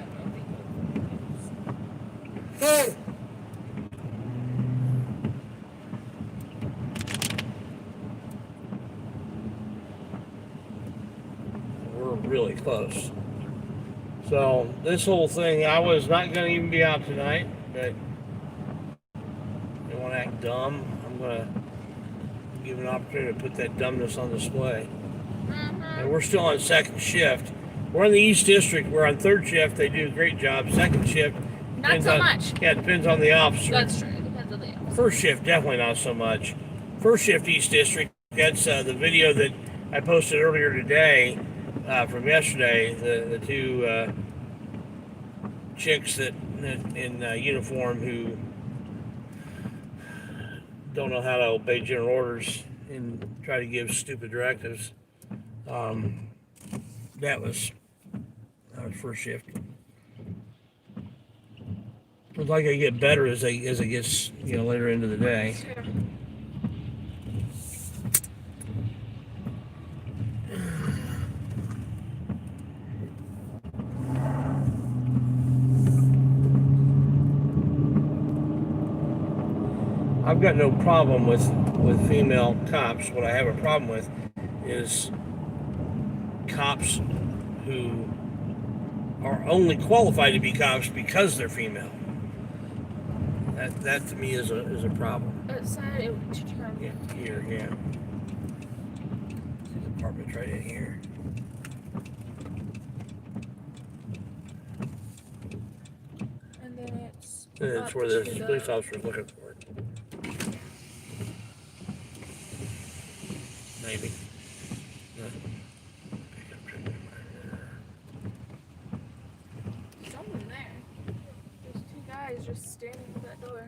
We're really close. So this whole thing, I was not going to even be out tonight, but they want to act dumb. I'm going to give an opportunity to put that dumbness on display. And we're still on second shift. We're in the East District. We're on third shift. They do a great job. Second shift. Not so much. Yeah, it depends on the officer. That's true. It depends on the officer. First shift, definitely not so much. First shift East District. That's the video that I posted earlier today from yesterday. The two chicks that in uniform who don't know how to obey general orders and try to give stupid directives. That was first shift. It's like I get better as it gets later into the day. Sure. I've got no problem with female cops. What I have a problem with is cops who are only qualified to be cops because they're female. That to me is a problem. Sorry, to turn. Yeah, here, yeah. This apartment's right in here. And then it's. That's where the police officer's looking for it. Maybe. No. Someone there. There's two guys just standing at that door.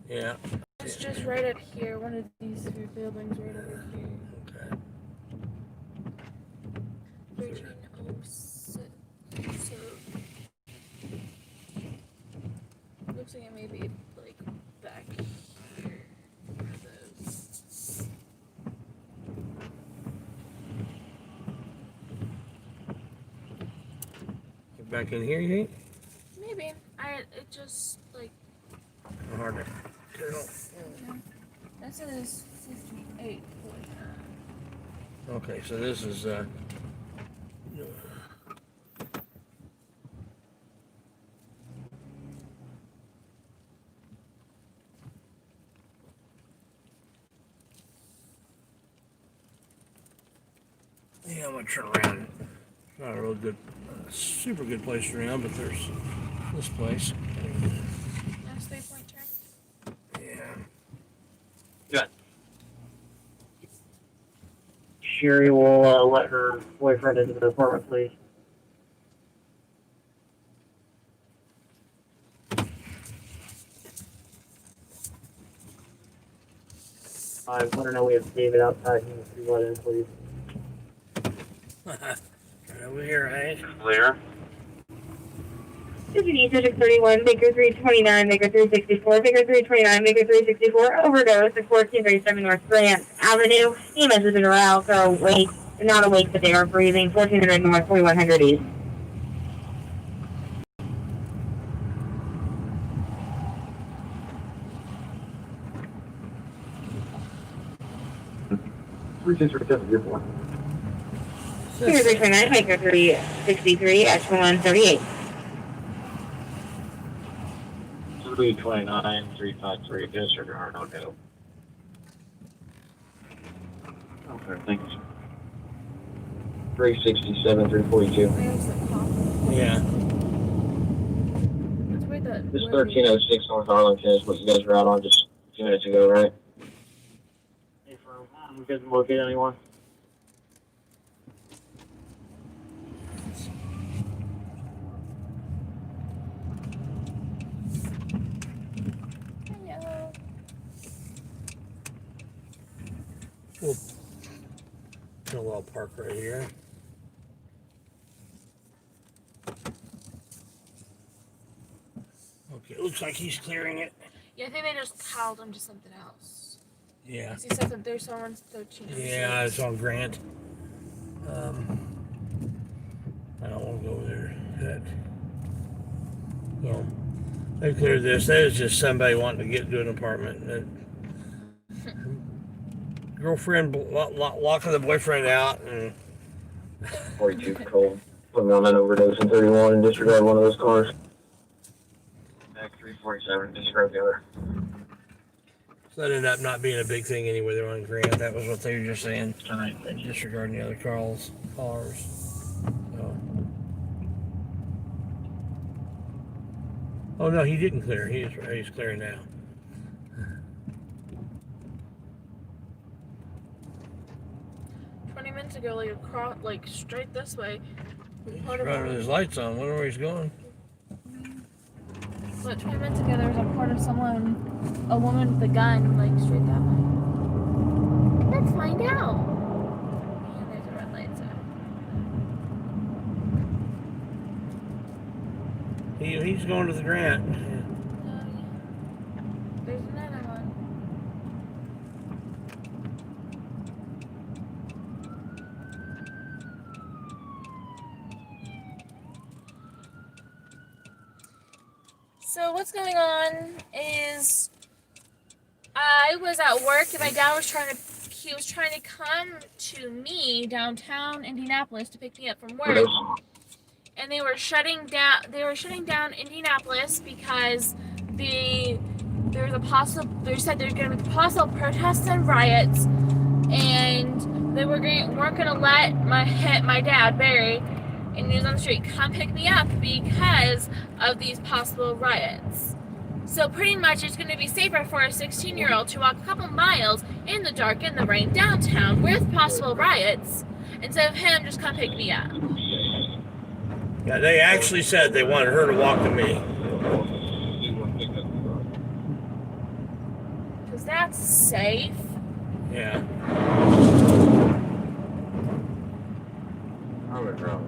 Yeah. It's just right up here. One of these three buildings right over here. Okay. 1306. So. Looks like it may be like back here. Back in here, you think? Maybe. It just like. Hard to tell. That says 58. Okay, so this is yeah, I'm gonna turn around. It's not a real good, super good place to turn around, but there's this place. Last 3-point turn. Yeah. Good. Sherry will let her boyfriend into the apartment, please. I let her know we have David outside. He needs to be let in, please. Right over here, hey? Clear. This is East District 31, Baker 329, Baker 364, Baker 329, Baker 364, overdose at 1437 North Grant Avenue. EMS has been aroused, so awake, not awake, but they are breathing. 1400 North, 4100 East. Baker 329, Baker 363, Ashland 138. 329, 353, disregard, okay. Okay, thanks. 367, 342. There's the cop. Yeah. That's where the. This 1306 North Arlington is what you guys were out on just a few minutes ago, right? Hey, firm. You guys locate anyone? Hello. We'll park right here. It looks like he's clearing it. Yeah, I think they just called him to something else. Yeah. 'Cause he said that there's someone's 13. Yeah, it's on Grant. I don't want to go over there yet. So, they cleared this. That was just somebody wanting to get into an apartment. Girlfriend locking the boyfriend out. And 42 cold. Putting on an overdose in 31 and disregard one of those cars. Back 347, disregard the other. so that ended up not being a big thing anyway. They're on Grant. That was what they were just saying. Disregarding the other cars. So. Oh no, he didn't clear. He's clearing now. Minutes ago, like across, like straight this way. He's running with his lights on. Wonder where he's going. But 20 minutes ago, there was a report of a woman with a gun, like straight that way. Let's find out. And there's a red light zone. He's going to the Grant. Oh yeah. There's another one. So what's going on is I was at work and my dad was trying to come to me downtown Indianapolis to pick me up from work. And they were shutting down Indianapolis because they said there's going to be possible protests and riots, and they weren't going to let my dad Barry, and he was on the street, come pick me up because of these possible riots. So pretty much it's going to be safer for a 16-year-old to walk a couple miles in the dark in the rain downtown with possible riots instead of him just come pick me up. Yeah, they actually said they wanted her to walk to me. Because that's safe. Yeah. I'm a drunk.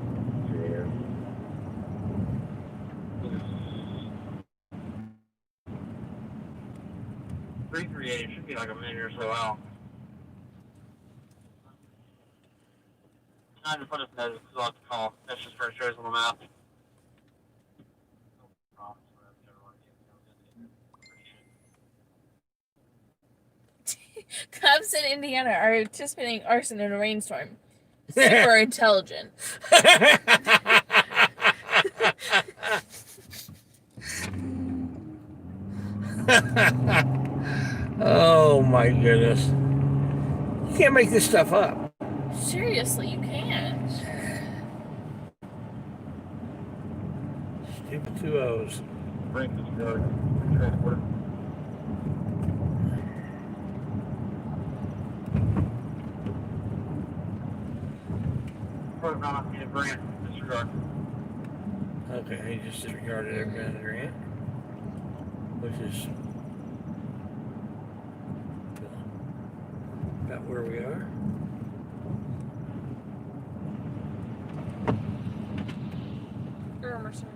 338 should be like a minute or so out. Time to put us there because I'll have to call. That's just where it shows on the map. Cops in Indiana are anticipating arson in a rainstorm. Super intelligent. Oh my goodness. You can't make this stuff up. Seriously, you can't. Stupid 2 O's. Break this road. Transport. Program in a grant. Disregard. Okay, he just disregarded every kind of Grant. Which is about where we are. Emerson.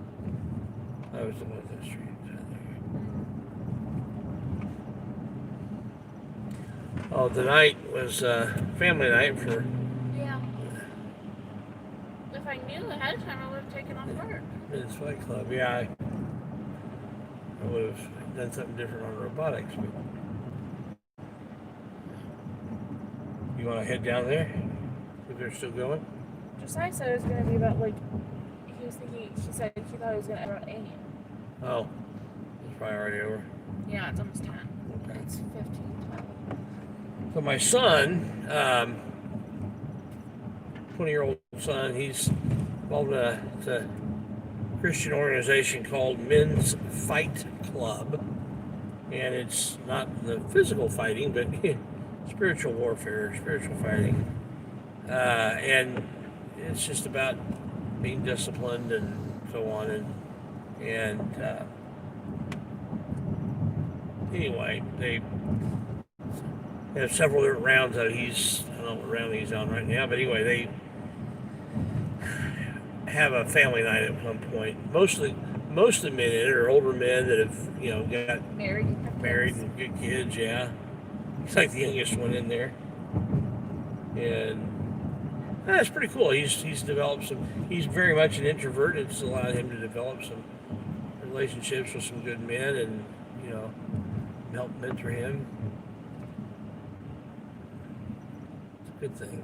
I was above that street. Oh, the night was family night for. Yeah. If I knew ahead of time, I would have taken off work. Men's Fight Club. Yeah, I would have done something different on robotics. But you want to head down there? If they're still going? Josiah said it was going to be about like. She said he thought it was going to end around 8. Oh, it's probably already over. Yeah, it's almost 10. Okay. It's 15 12. So my son, 20-year-old son, he's involved in a Christian organization called Men's Fight Club. And it's not the physical fighting, but spiritual warfare, spiritual fighting. And it's just about being disciplined and so on. And anyway, they have several different rounds that I don't know what round he's on right now, but anyway, they have a family night at some point. Most most of the men in it are older men that have, got Married. and good kids. Yeah, he's like the youngest one in there, and that's pretty cool. He's developed some. He's very much an introvert. It's allowed him to develop some relationships with some good men, and help mentor him. It's a good thing.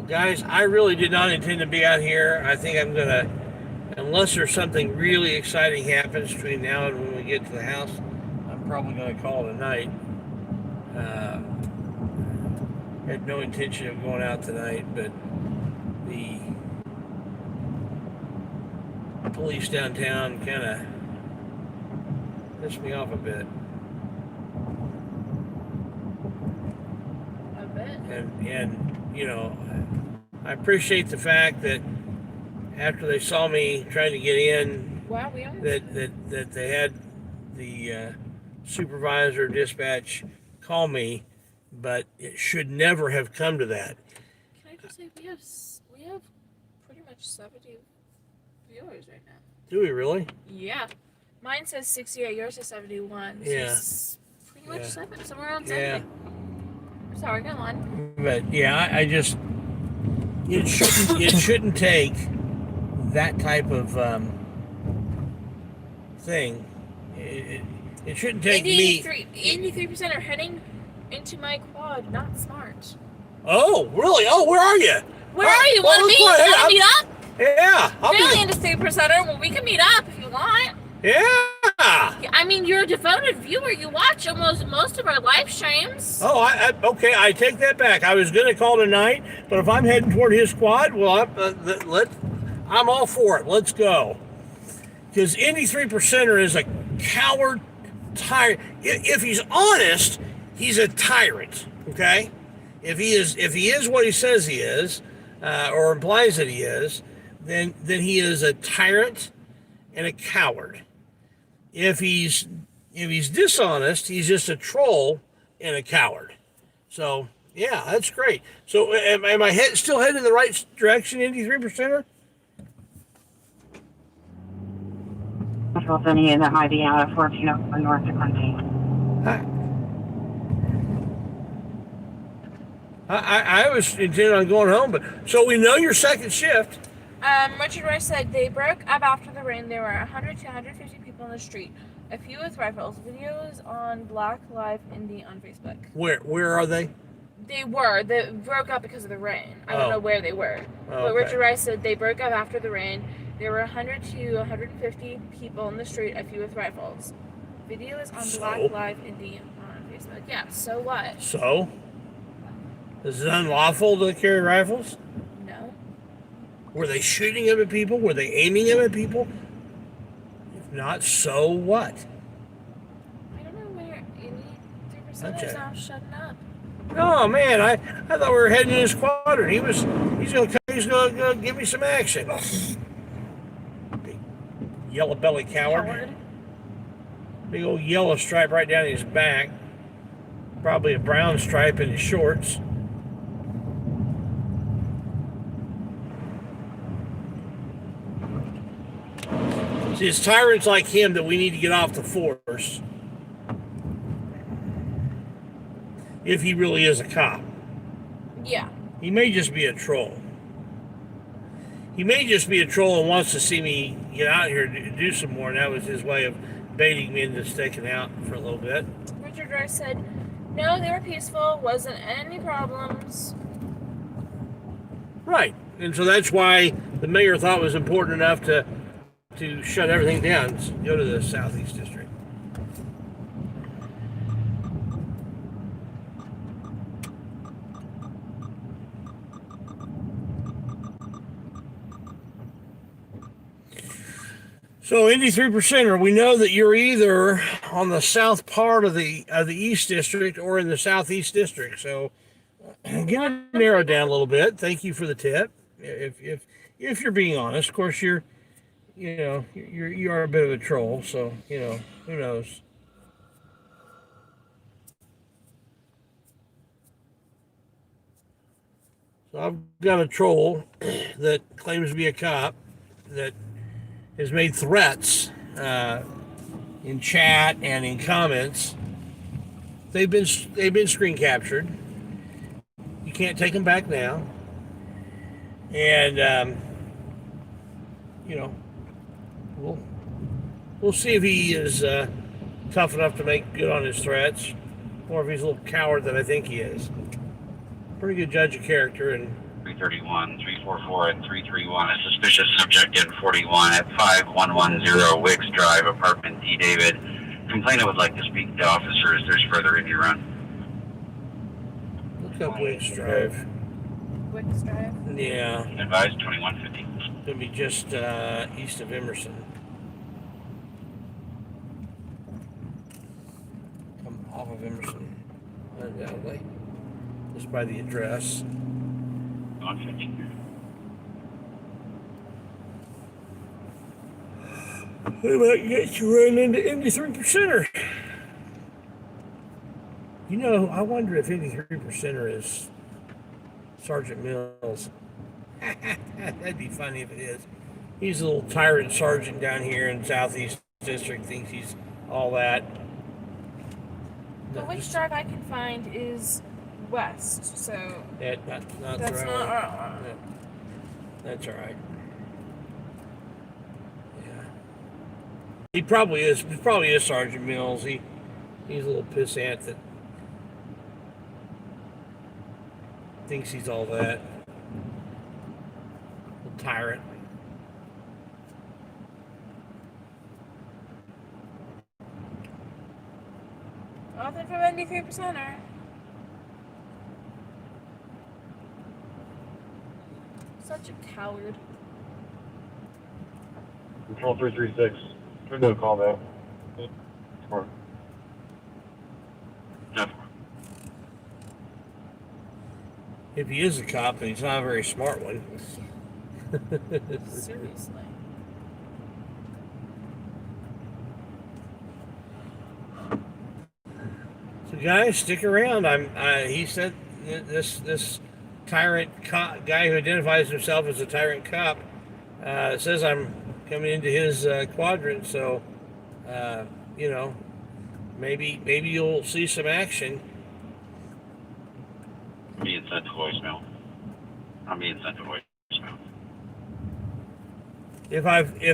Guys, I really did not intend to be out here. I think I'm going to, unless there's something really exciting happens between now and when we get to the house, I'm probably going to call it a night. Had no intention of going out tonight, but the police downtown kind of pissed me off a bit. And I appreciate the fact that after they saw me trying to get in, wow, that they had the supervisor dispatch call me, but it should never have come to that. Can I just say we have pretty much 70 viewers right now. Do we really? Yeah, mine says 68. Yours says 71. So Yeah. it's pretty much somewhere around Yeah. 70. Sorry, go on. But yeah, I just it shouldn't take that type of thing. It shouldn't take me. 83% are heading into my quad. Not smart. Oh, really? Oh, where are you? Where are you? Well, Want to meet? Want to meet up? Yeah. Really into 3%er? Well, we can meet up if you want. Yeah. I mean, you're a devoted viewer. You watch almost most of our live streams. Oh, okay. I take that back. I was going to call tonight, but if I'm heading toward his squad, well, I'm all for it. Let's go. Because any 3%er is a coward, tyrant. If he's honest, he's a tyrant. Okay. If he is what he says he is, or implies that he is, then he is a tyrant and a coward. If he's dishonest, he's just a troll and a coward. So yeah, that's great. So am I still heading in the right direction, Indy 3%er? Control any that might be out of 1404 north of Clinton. I was intending on going home, but so we know your second shift. Richard Rice said they broke up after the rain. There were 100 to 150 people in the street, a few with rifles. Videos on Black Live Indie on Facebook. Where are they? They broke up because of the rain. I don't know where they were. But Okay. Richard Rice said they broke up after the rain. There were 100 to 150 people in the street, a few with rifles. Video is on Black Live Indie on Facebook. Yeah, so what? So? Is it unlawful to carry rifles? No. Were they shooting them at people? Were they aiming them at people? If not, so what? I don't know where any 3% is now shutting up. Oh man, I thought we were heading to his squadron. He's gonna give me some action. Big yellow belly coward. Big old yellow stripe right down his back. Probably a brown stripe in his shorts. See, it's tyrants like him that we need to get off the force. If he really is a cop. Yeah. He may just be a troll. He may just be a troll and wants to see me get out here to do some more, and that was his way of baiting me into sticking out for a little bit. Richard Rice said, no, they were peaceful, wasn't any problems. Right. And so that's why the mayor thought it was important enough to shut everything down, go to the Southeast District. So, Indy 3%er, we know that you're either on the south part of the East District or in the Southeast District. So, get it narrowed down a little bit. Thank you for the tip. If you're being honest, of course, you're you are a bit of a troll, so who knows. So I've got a troll that claims to be a cop that has made threats in chat and in comments. They've been screen captured. You can't take them back now, and you know we'll we'll see if he is tough enough to make good on his threats, or if he's a little coward that I think he is. Pretty good judge of character. And 331, 344, and 331. A suspicious subject in 41 at 5110 Wicks Drive, apartment D. David. Complainant would like to speak to officers. There's further in your run. Look up Wicks Drive. Wicks Drive. Yeah. Advised 2150. Gonna be just east of Emerson. Come off of Emerson, undoubtedly. Just by the address. 150. We might get you running into Indy 3%er. I wonder if Indy 3%er is Sergeant Mills. That'd be funny if it is. He's a little tyrant sergeant down here in Southeast District, thinks he's all that. The Wicks Drive I can find is west, so Not that's not. That's all right. Yeah. He probably is. He probably is Sergeant Mills. He's a little pissant that thinks he's all that. Little tyrant. Nothing from Indy 3%er. Such a coward. Control 336. There's no call back. If he is a cop, then he's not a very smart one. Seriously. So guys, stick around. He said this tyrant cop, guy who identifies himself as a tyrant cop says I'm coming into his quadrant. So maybe you'll see some action. Being sent to voicemail. I'm being sent to voicemail. If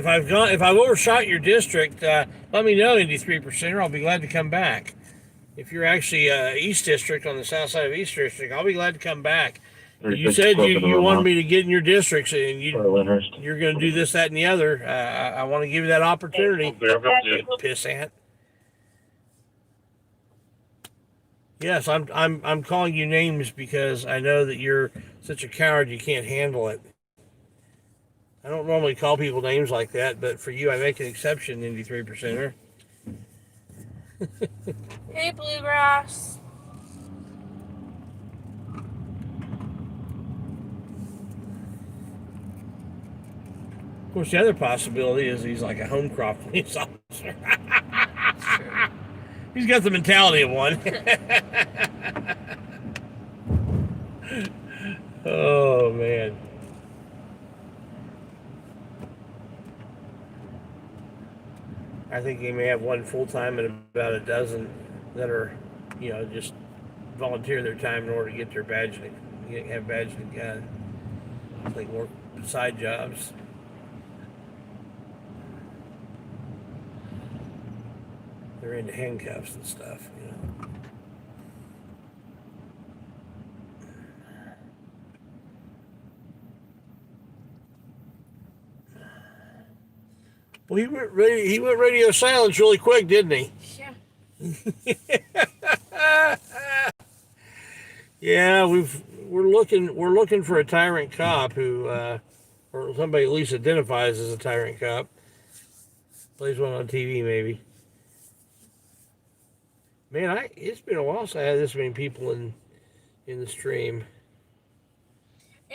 I've overshot your district, let me know, Indy 3%er. I'll be glad to come back. If you're actually East District, on the south side of East District, I'll be glad to come back. You said you wanted me to get in your districts, and you're going to do this, that, and the other. I want to give you that opportunity. Pissant. Yes, I'm calling you names because I know that you're such a coward you can't handle it. I don't normally call people names like that, but for you, I make an exception, Indy 3%er. Hey, Bluegrass. Of course, the other possibility is he's like a Homecroft police officer. He's got the mentality of one. Oh, man. I think he may have one full-time and about a dozen that are, just volunteer their time in order to get their badge and have badge and gun. Like work side jobs. They're into handcuffs and stuff, Well, he went radio silence really quick, didn't he? Yeah. Yeah, we're looking for a tyrant cop who or somebody at least identifies as a tyrant cop. Plays one on TV maybe. Man, it's been a while since I had this many people in the stream.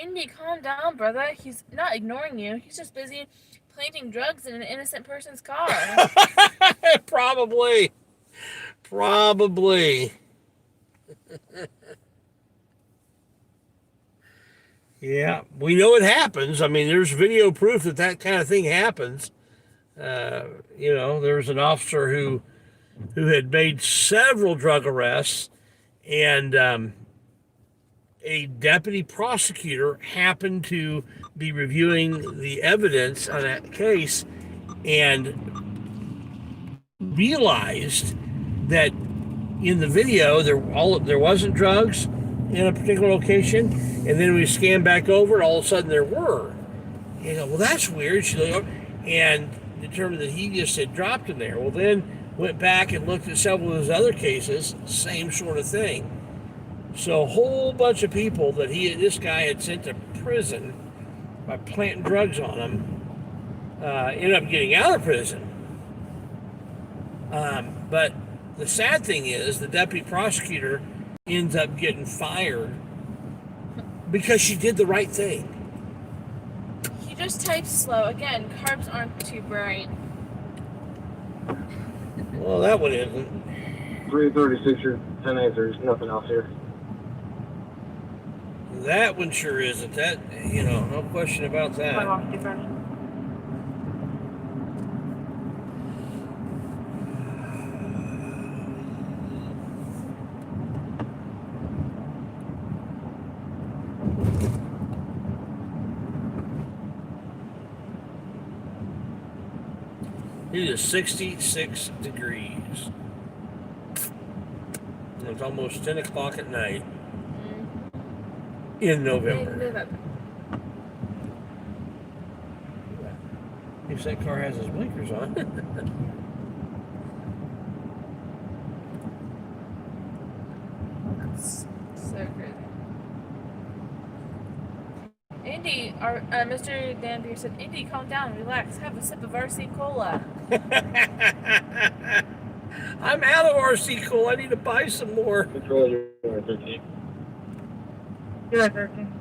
Indy, calm down, brother. He's not ignoring you. He's just busy planting drugs in an innocent person's car. Probably. Yeah, we know it happens. I mean, there's video proof that kind of thing happens. There was an officer who had made several drug arrests, and a deputy prosecutor happened to be reviewing the evidence on that case and realized that in the video there wasn't drugs in a particular location, and then we scanned back over and all of a sudden there were. You know, well, that's weird. She looked and determined that he just had dropped them there. Well, then went back and looked at several of those other cases, same sort of thing. So a whole bunch of people that this guy had sent to prison by planting drugs on them ended up getting out of prison. But the sad thing is the deputy prosecutor ends up getting fired because she did the right thing. He just types slow. Again, carbs aren't too bright. Well, that one isn't. 336 or 10 acres, nothing else here. That one sure isn't. That, no question about that. It is 66 degrees. It's almost 10 o'clock at night in November. If that car has his blinkers on. That's so crazy. Indy, Mr. Danby said, Indy, calm down, relax, have a sip of RC Cola. I'm out of RC Cola. I need to buy some more. Control, you're 13. You're at 13.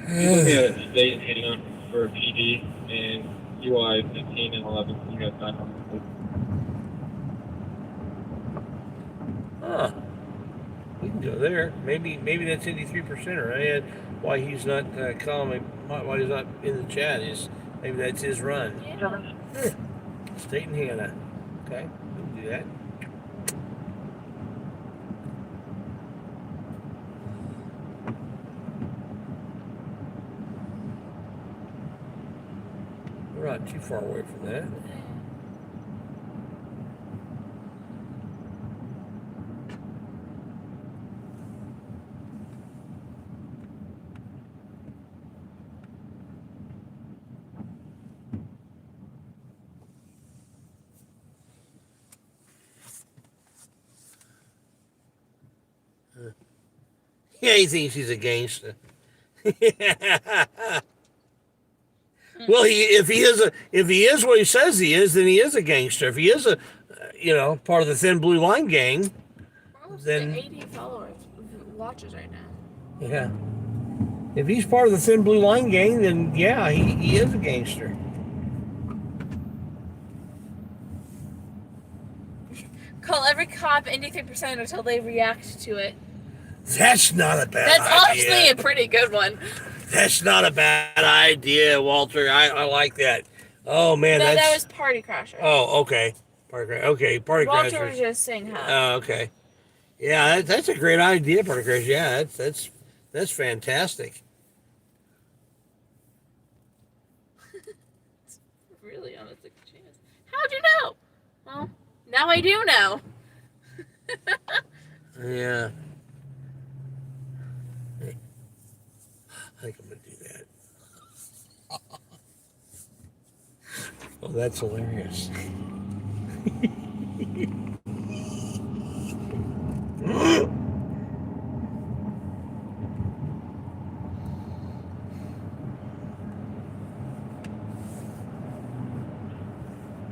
You're looking at state and Hannah for PD and UI 15 and 11. You got time on Huh. We can go there. Maybe that's Indy 3%er. Why he's not calling, why he's not in the chat is maybe that's his run. Yeah. State and Hannah. Okay, we can do that. We're not too far away from that. Yeah, he thinks he's a gangster. Well, if he is what he says he is, then he is a gangster. If he is a, part of the Thin Blue Line gang, We're almost then at 80 followers, watchers right now. yeah. If he's part of the Thin Blue Line gang, then yeah, he is a gangster. Call every cop Indy 3% until they react to it. That's not a bad That's idea. honestly a pretty good one. That's not a bad idea, Walter. I like that. Oh man, No, that's that was Party Crasher. Oh, okay. Party Walter Crashers. was just saying hi. Oh, okay. Yeah, that's a great idea, Party Crash. Yeah, that's fantastic. Really honest chance. How'd you know? Well, now I do know. Yeah. I think I'm gonna do that. Oh, that's hilarious.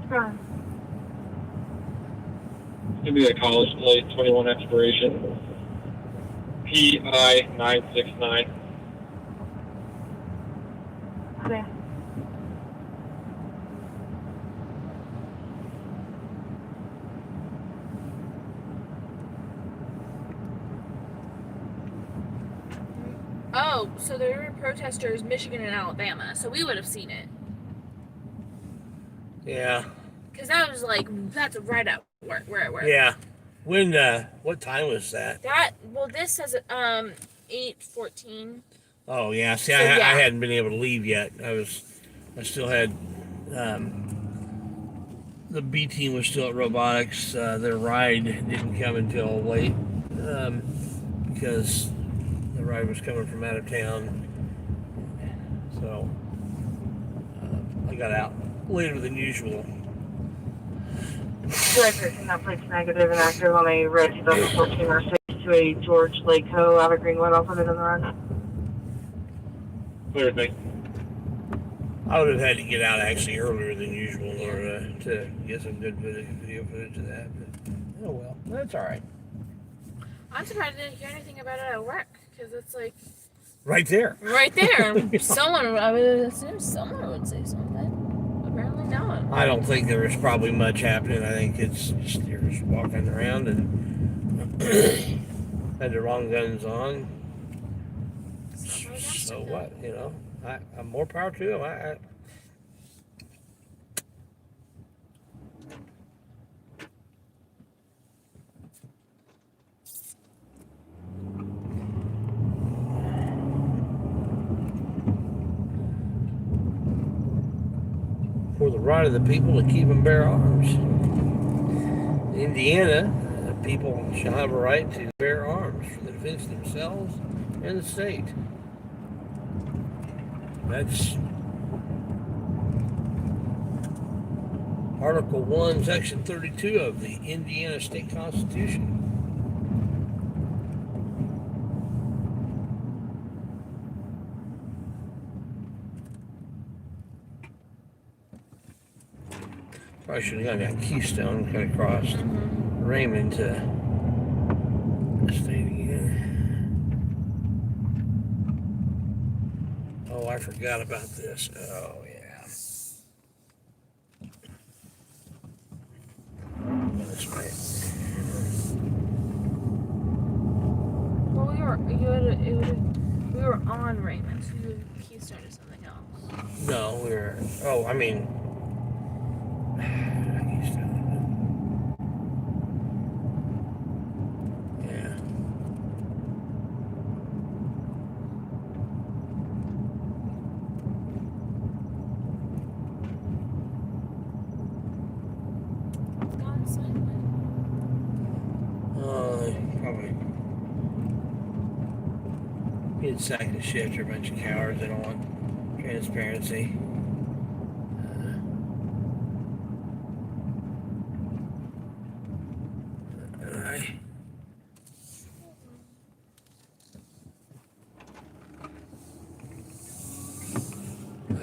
Sure. It's gonna be a college plate, 21 expiration. PI 969. Oh, so there were protesters Michigan and Alabama, so we would have seen it. Yeah. Because that's right at where I work. Yeah. When, what time was that? This says 8:14. Oh, yeah. See, So, I yeah. hadn't been able to leave yet. I still had, the B team was still at robotics. Their ride didn't come until late, because the ride was coming from out of town. So, I got out later than usual. Director, that plate's negative and active on a red 2014 R6 to a George Lake Ho out of Greenwood. I'll put it on the run. Clear thing. I would have had to get out actually earlier than usual in order to get some good video footage of that. But, oh well, that's all right. I'm surprised I didn't hear anything about it at work, because it's like Right there. right there. I would assume someone would say something. Apparently not. I don't think there was probably much happening. I think it's just you're just walking around and had the wrong guns on. So what? You know, I'm more power to them. For the right of the people to keep and bear arms. In Indiana, people shall have a right to bear arms for the defense of themselves and the state. That's Article 1, Section 32 of the Indiana State Constitution. Probably should have gone down Keystone, cut across Raymond to the state again. Oh, I forgot about this. Oh, yeah. That's right. Well, we were on Raymond, so Keystone is something else. No, I mean, Keystone. Yeah. It's gone silent. Probably. He'd sack the shit. They're a bunch of cowards. They don't want transparency.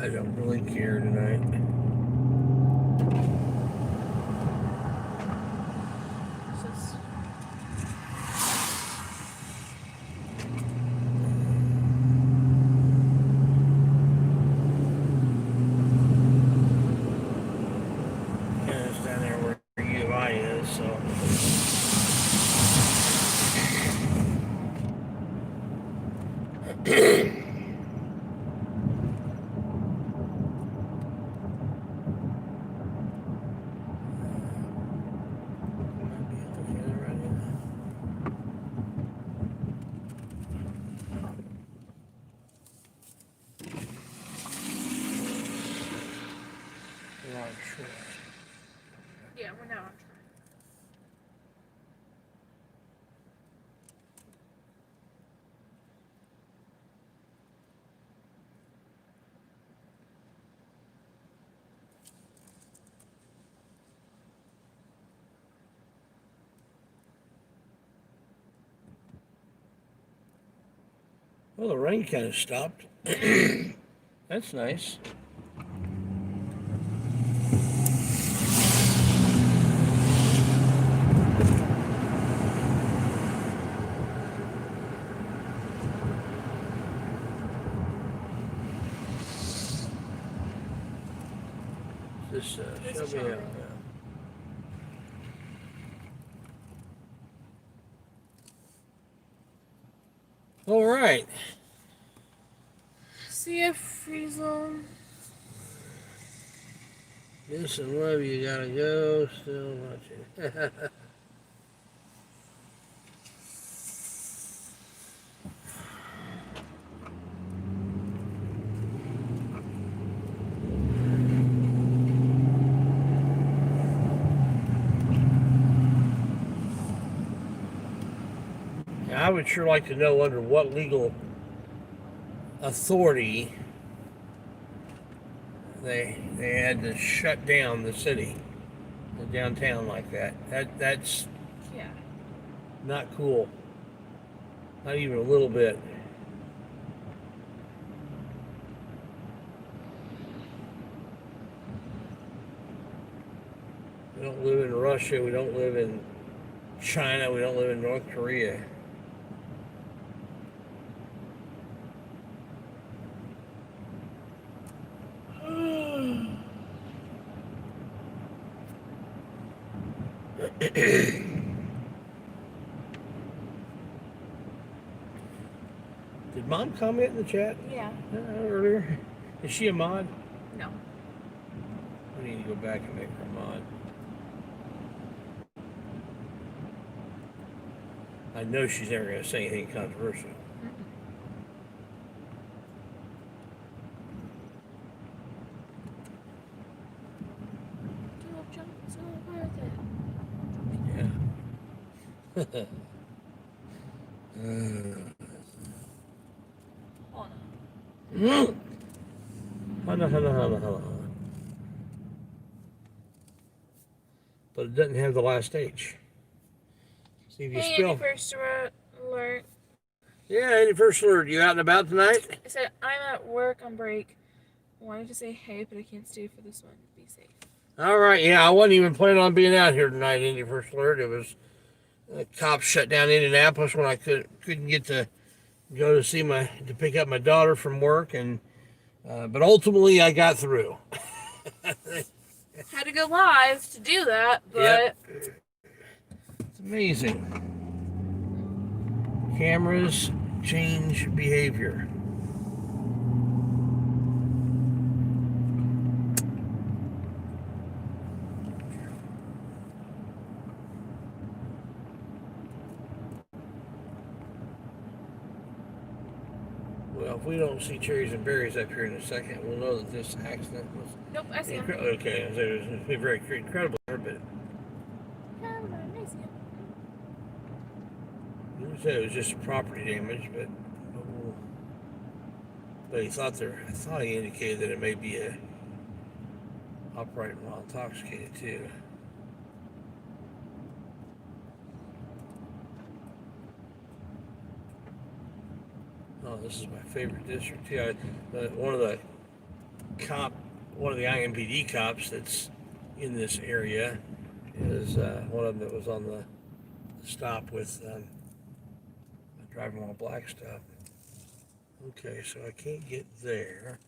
I don't really care tonight. It's just Yeah, it's down there where UI is, so. yeah, we're now on track. Well, the rain kind of stopped. That's nice. This This is show me Shelby. out. All right. See ya, Friesel. Miss and love you, gotta go. Still watching. I would sure like to know under what legal authority they had to shut down the city, the downtown like that. That's Yeah. not cool. Not even a little bit. We don't live in Russia. We don't live in China. We don't live in North Korea. Did Mom comment in the chat Yeah. earlier? Is she a mod? No. I need to go back and make her a mod. I know she's never going to say anything controversial. Yeah. Hello. But it doesn't have the last H. See if you Hey, spell. any first alert? Yeah, any first alert? You out and about tonight? I said I'm at work on break. I wanted to say hey, but I can't stay for this one. Be safe. All right. Yeah, I wasn't even planning on being out here tonight. Any first alert? It was the cops shut down Indianapolis when I couldn't get to go to pick up my daughter from work, and but ultimately I got through. Had to go live to do that, but Yep. It's amazing. Cameras change behavior. Well, if we don't see cherries and berries up here in a second, we'll know that this accident was nope, I see him. okay. It was very incredible, but I see him. you said it was just property damage, but I thought he indicated that it may be a operating while intoxicated too. Oh, this is my favorite district too. One of the IMPD cops that's in this area is one of them that was on the stop with driving on a black stop. Okay, so I can't get there.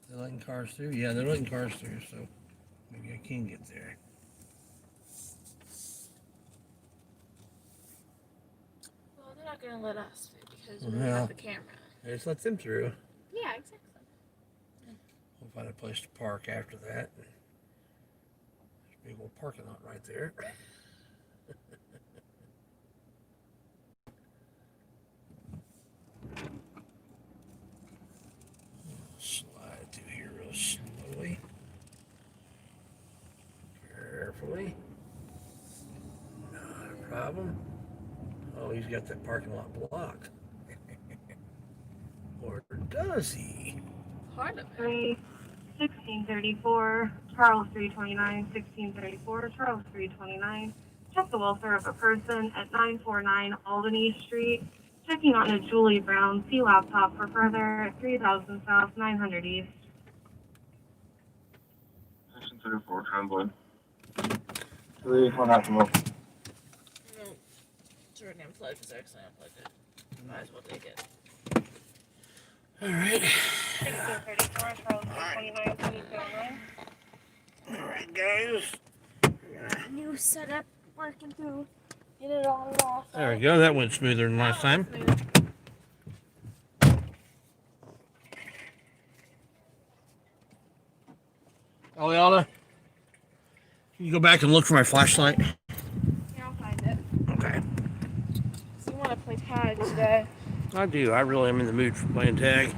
They're letting cars through? Yeah, they're letting cars through, so maybe I can get there. Well, they're not gonna let us through because we don't have the camera. Just let them through. Yeah, exactly. We'll find a place to park after that. There's a big old parking lot right there. Slide through here real slowly. Carefully. Not a problem. Oh, he's got that parking lot blocked. Or does he? Part of it. 1634, Charles 329, 1634, Charles 329. Check the welfare of a person at 949 Albany Street. Checking on a Julie Brown C laptop for further at 3000 South, 900 East. 1634, Trembling. 3-1 optimal. No. Jordan unplugged his actually unplugged it. Might as well take it. All right. 1634, Charles 329, 309. All right, guys. New setup working through. Get it all off. There we go. That went smoother than last time. Aliana, can you go back and look for my flashlight? Yeah, I'll find it. Okay. So you want to play tag today? I do. I really am in the mood for playing tag.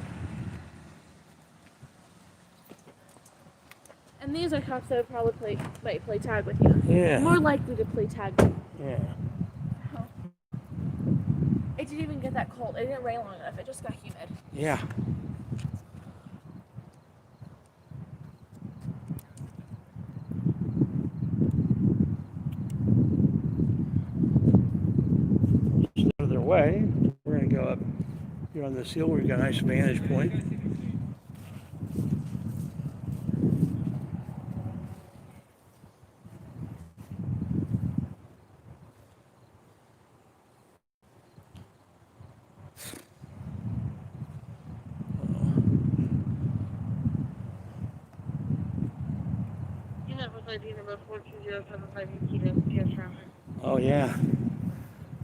And these are cops that would probably might play tag with you. Yeah. More likely to play tag with you. Yeah. Oh. It didn't even get that cold. It didn't rain long enough. It just got humid. Yeah. Just out of their way. We're going to go up here on this hill where we've got a nice vantage point. Oh yeah,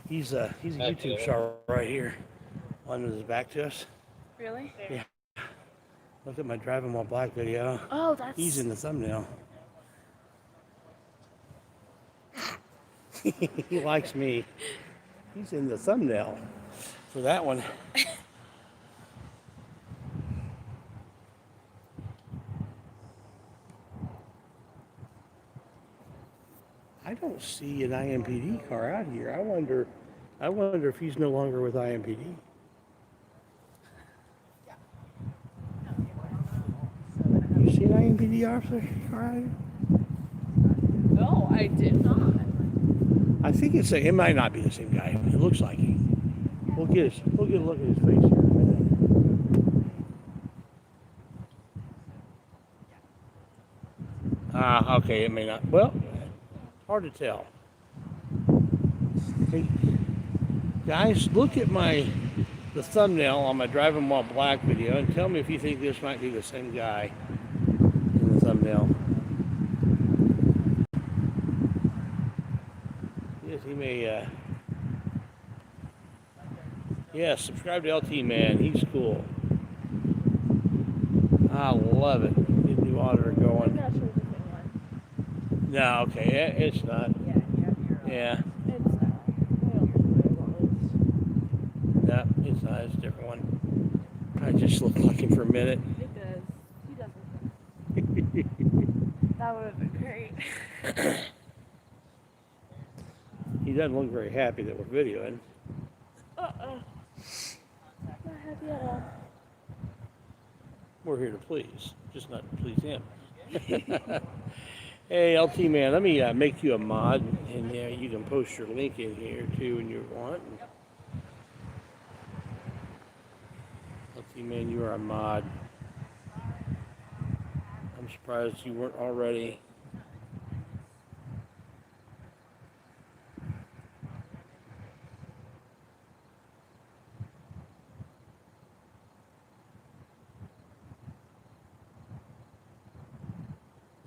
he's a YouTube star right here. One with his back to us. Really? Yeah. Look at my driving while black video. Oh, that's. He's in the thumbnail. He likes me. He's in the thumbnail for that one. I don't see an IMPD car out here. I wonder if he's no longer with IMPD. You see an IMPD officer car out here? No, I did not. I think it might not be the same guy. It looks like him. We'll get a look at his face here in a minute. Okay, it may not. Well, hard to tell. Hey, guys, look at the thumbnail on my driving while black video and tell me if you think this might be the same guy in the thumbnail. Yes, he may. Yeah, subscribe to LT Man. He's cool. I love it. Get a new auditor going. No, okay, it's not. Yeah. It's not. No, it's not. It's a different one. I just looked like him for a minute. It does. He doesn't. That would have been great. He doesn't look very happy that we're videoing. Not happy at all. We're here to please, just not to please him. Hey, LT Man, let me make you a mod, and you can post your link in here too when you want. LT Man, you are a mod. I'm surprised you weren't already.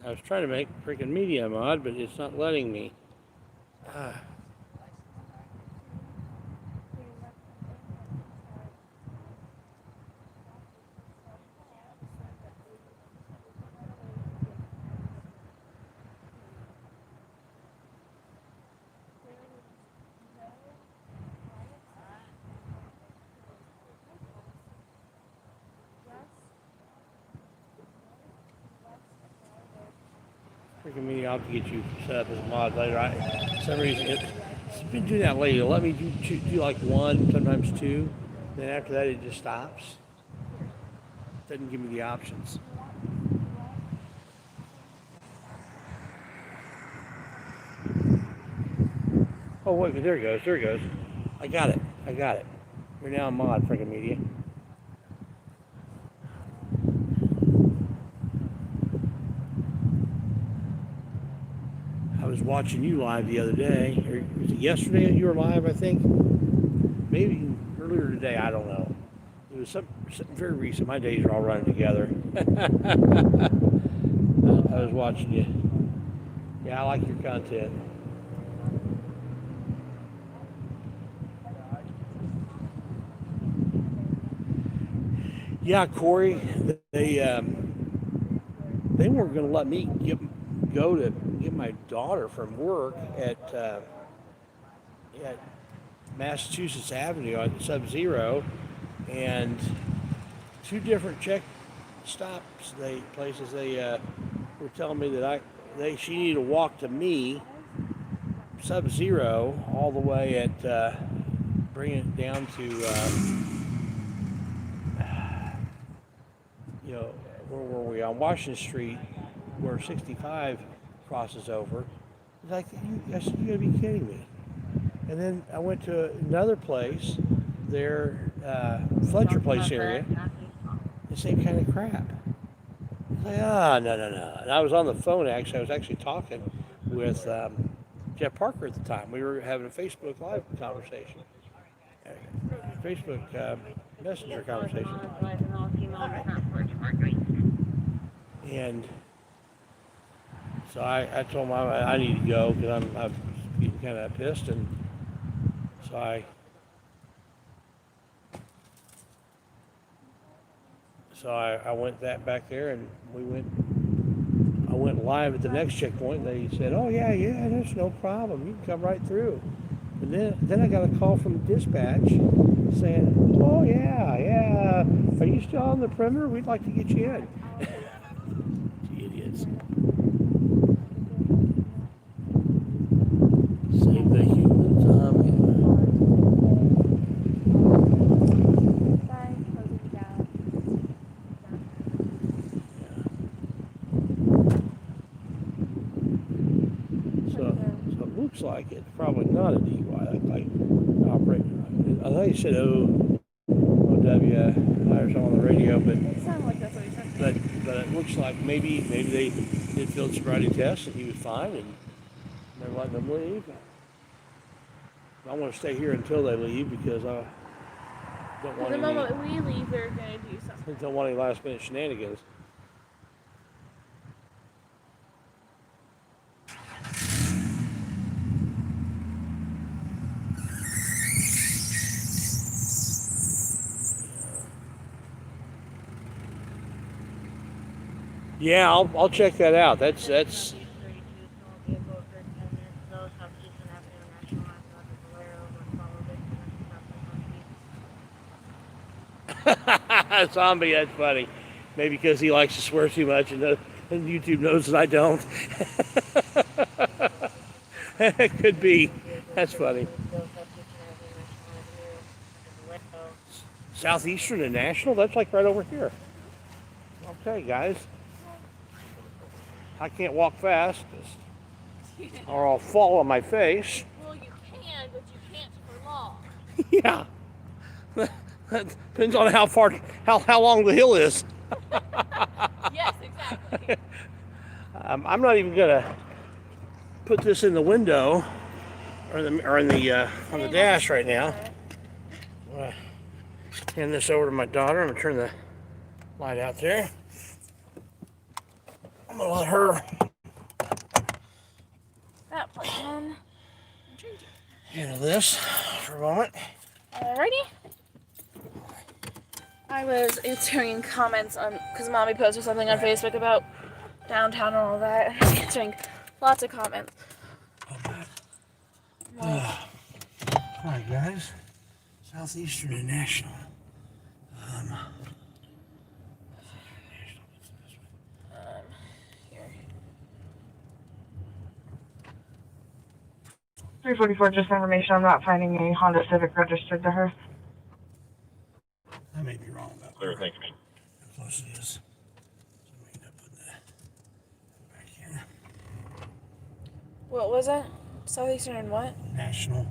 I was trying to make freaking media mod, but it's not letting me. Freaking media, I'll have to get you set up as a mod later. For some reason, it's been doing that lately. It'll let me do like one, sometimes two. Then after that, it just stops. Doesn't give me the options. Oh, wait, there it goes. There it goes. I got it. You're now a mod, freaking media. I was watching you live the other day, or was it yesterday that you were live, I think? Maybe earlier today, I don't know. It was something very recent. My days are all running together. I was watching you. Yeah, I like your content. Yeah, Corey, they they weren't going to let me go to get my daughter from work at Massachusetts Avenue on Sub-Zero, and two different check stops places they were telling me that she needed to walk to me Sub-Zero all the way at bring it down to where were we on Washington Street where 65 crosses over. It's like I said, you gotta be kidding me. And then I went to another place there, Fletcher Place area, the same kind of crap. Like, no. And I was on the phone, actually. I was actually talking with Jeff Parker at the time. We were having a Facebook Live conversation. Facebook Messenger conversation. And so I told him I need to go because I'm getting kind of pissed. And so I went back there, and I went live at the next checkpoint. And they said, "Oh yeah, there's no problem. You can come right through." And then I got a call from dispatch saying, "Oh yeah, are you still on the perimeter? We'd like to get you in." Idiots. Save the human time. So it looks like it's probably not a DUI. Like operating. I thought you said OW or something on the radio, but It sounded like that's what he said. but it looks like maybe they did field sobriety tests and he was fine and they're letting him leave. I want to stay here until they leave because I don't want The moment we leave, they're gonna do something. don't want any last minute shenanigans. Yeah, I'll check that out. That's zombie. That's funny. Maybe because he likes to swear too much, and YouTube knows that I don't. It could be. That's funny. Southeastern and National. That's like right over here. Okay, guys. I can't walk fast, or I'll fall on my face. Well, you can, but you can't for long. Yeah. That depends on how long the hill is. Yes, exactly. I'm not even gonna put this in the window or on the dash right now. I'm gonna hand this over to my daughter. I'm gonna turn the light out there. I'm gonna let her That plan. handle this for a moment. Alrighty. I was answering comments on because Mommy posted something on Facebook about downtown and all that. I was answering lots of comments. Alright, guys. Southeastern and National. Here. 344, just information. I'm not finding a Honda Civic registered to her. I may be wrong about Clear, thank you. how close it is. So we end up putting that back here. What was it? Southeastern and what? National.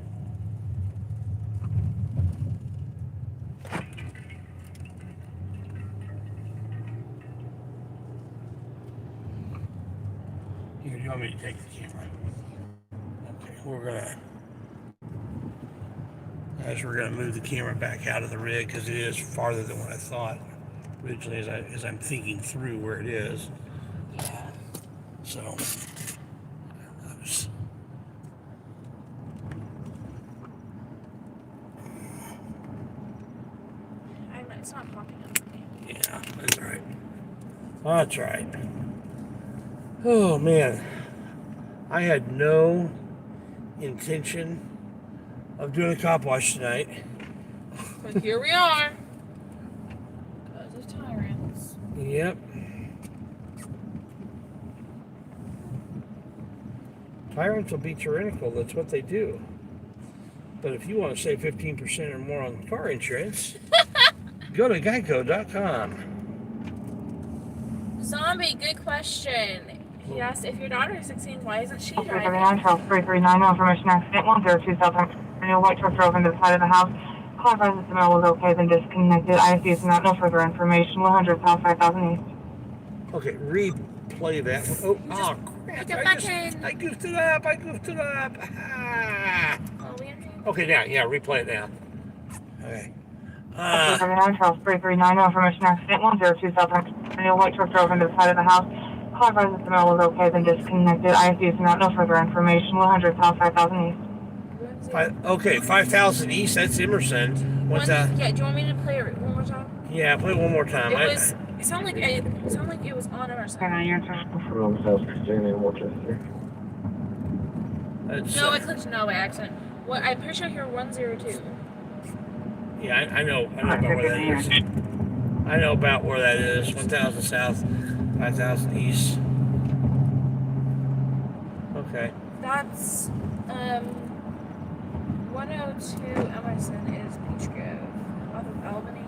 Here, do you want me to take the camera? Okay, we're gonna move the camera back out of the rig because it is farther than what I thought originally as I'm thinking through where it is. Yeah. So It's not popping up for me. yeah, that's all right. That's all right. Oh man, I had no intention of doing a cop wash tonight. But here we are. Because of tyrants. Yep. Tyrants will be tyrannical. That's what they do. But if you want to save 15% or more on car insurance, go to geico.com. Zombie, good question. He asked if your daughter is 16, why isn't she driving? 339, Charles 339, no information accident, 102 South New white truck drove into the side of the house. Car advises the mail was okay, then disconnected. IC is not, no further information. 100 South 5000 East. Okay, replay that one. Oh, crap. Hit the button. I goofed it up. Ah. Oh, we have to- Okay, now, yeah, replay it now. Okay. 339, Charles 339, no information accident, 102 South New white truck drove into the side of the house. Car advises the mail was okay, then disconnected. IC is not, no further information. 100 South 5000 East. Okay, 5000 East, that's Emerson. What's that? Yeah, do you want me to play it one more time? Yeah, play it one more time. It sounded like it was on our side. 39, Charles. From South Virginia and Worcester. No, I clicked no by accident. What? I'm pretty sure here 102. Yeah, I know about where that is. I know about where that is. 1000 South, 5000 East. Okay. That's 102 Emerson is Peach Grove off of Albany.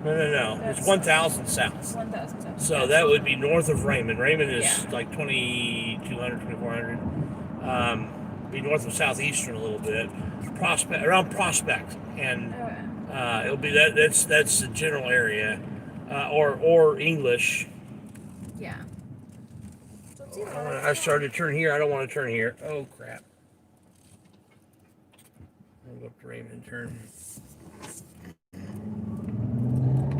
No. It's 1000 South. It's 1000 South. So that would be north of Raymond. Raymond is like 2200, 2400. Be north of Southeastern a little bit. Around Prospect. And it'll be that's the general area. Or English. Yeah. So it's either I started to turn here. I don't want to turn here. Oh crap. I'll go up to Raymond and turn.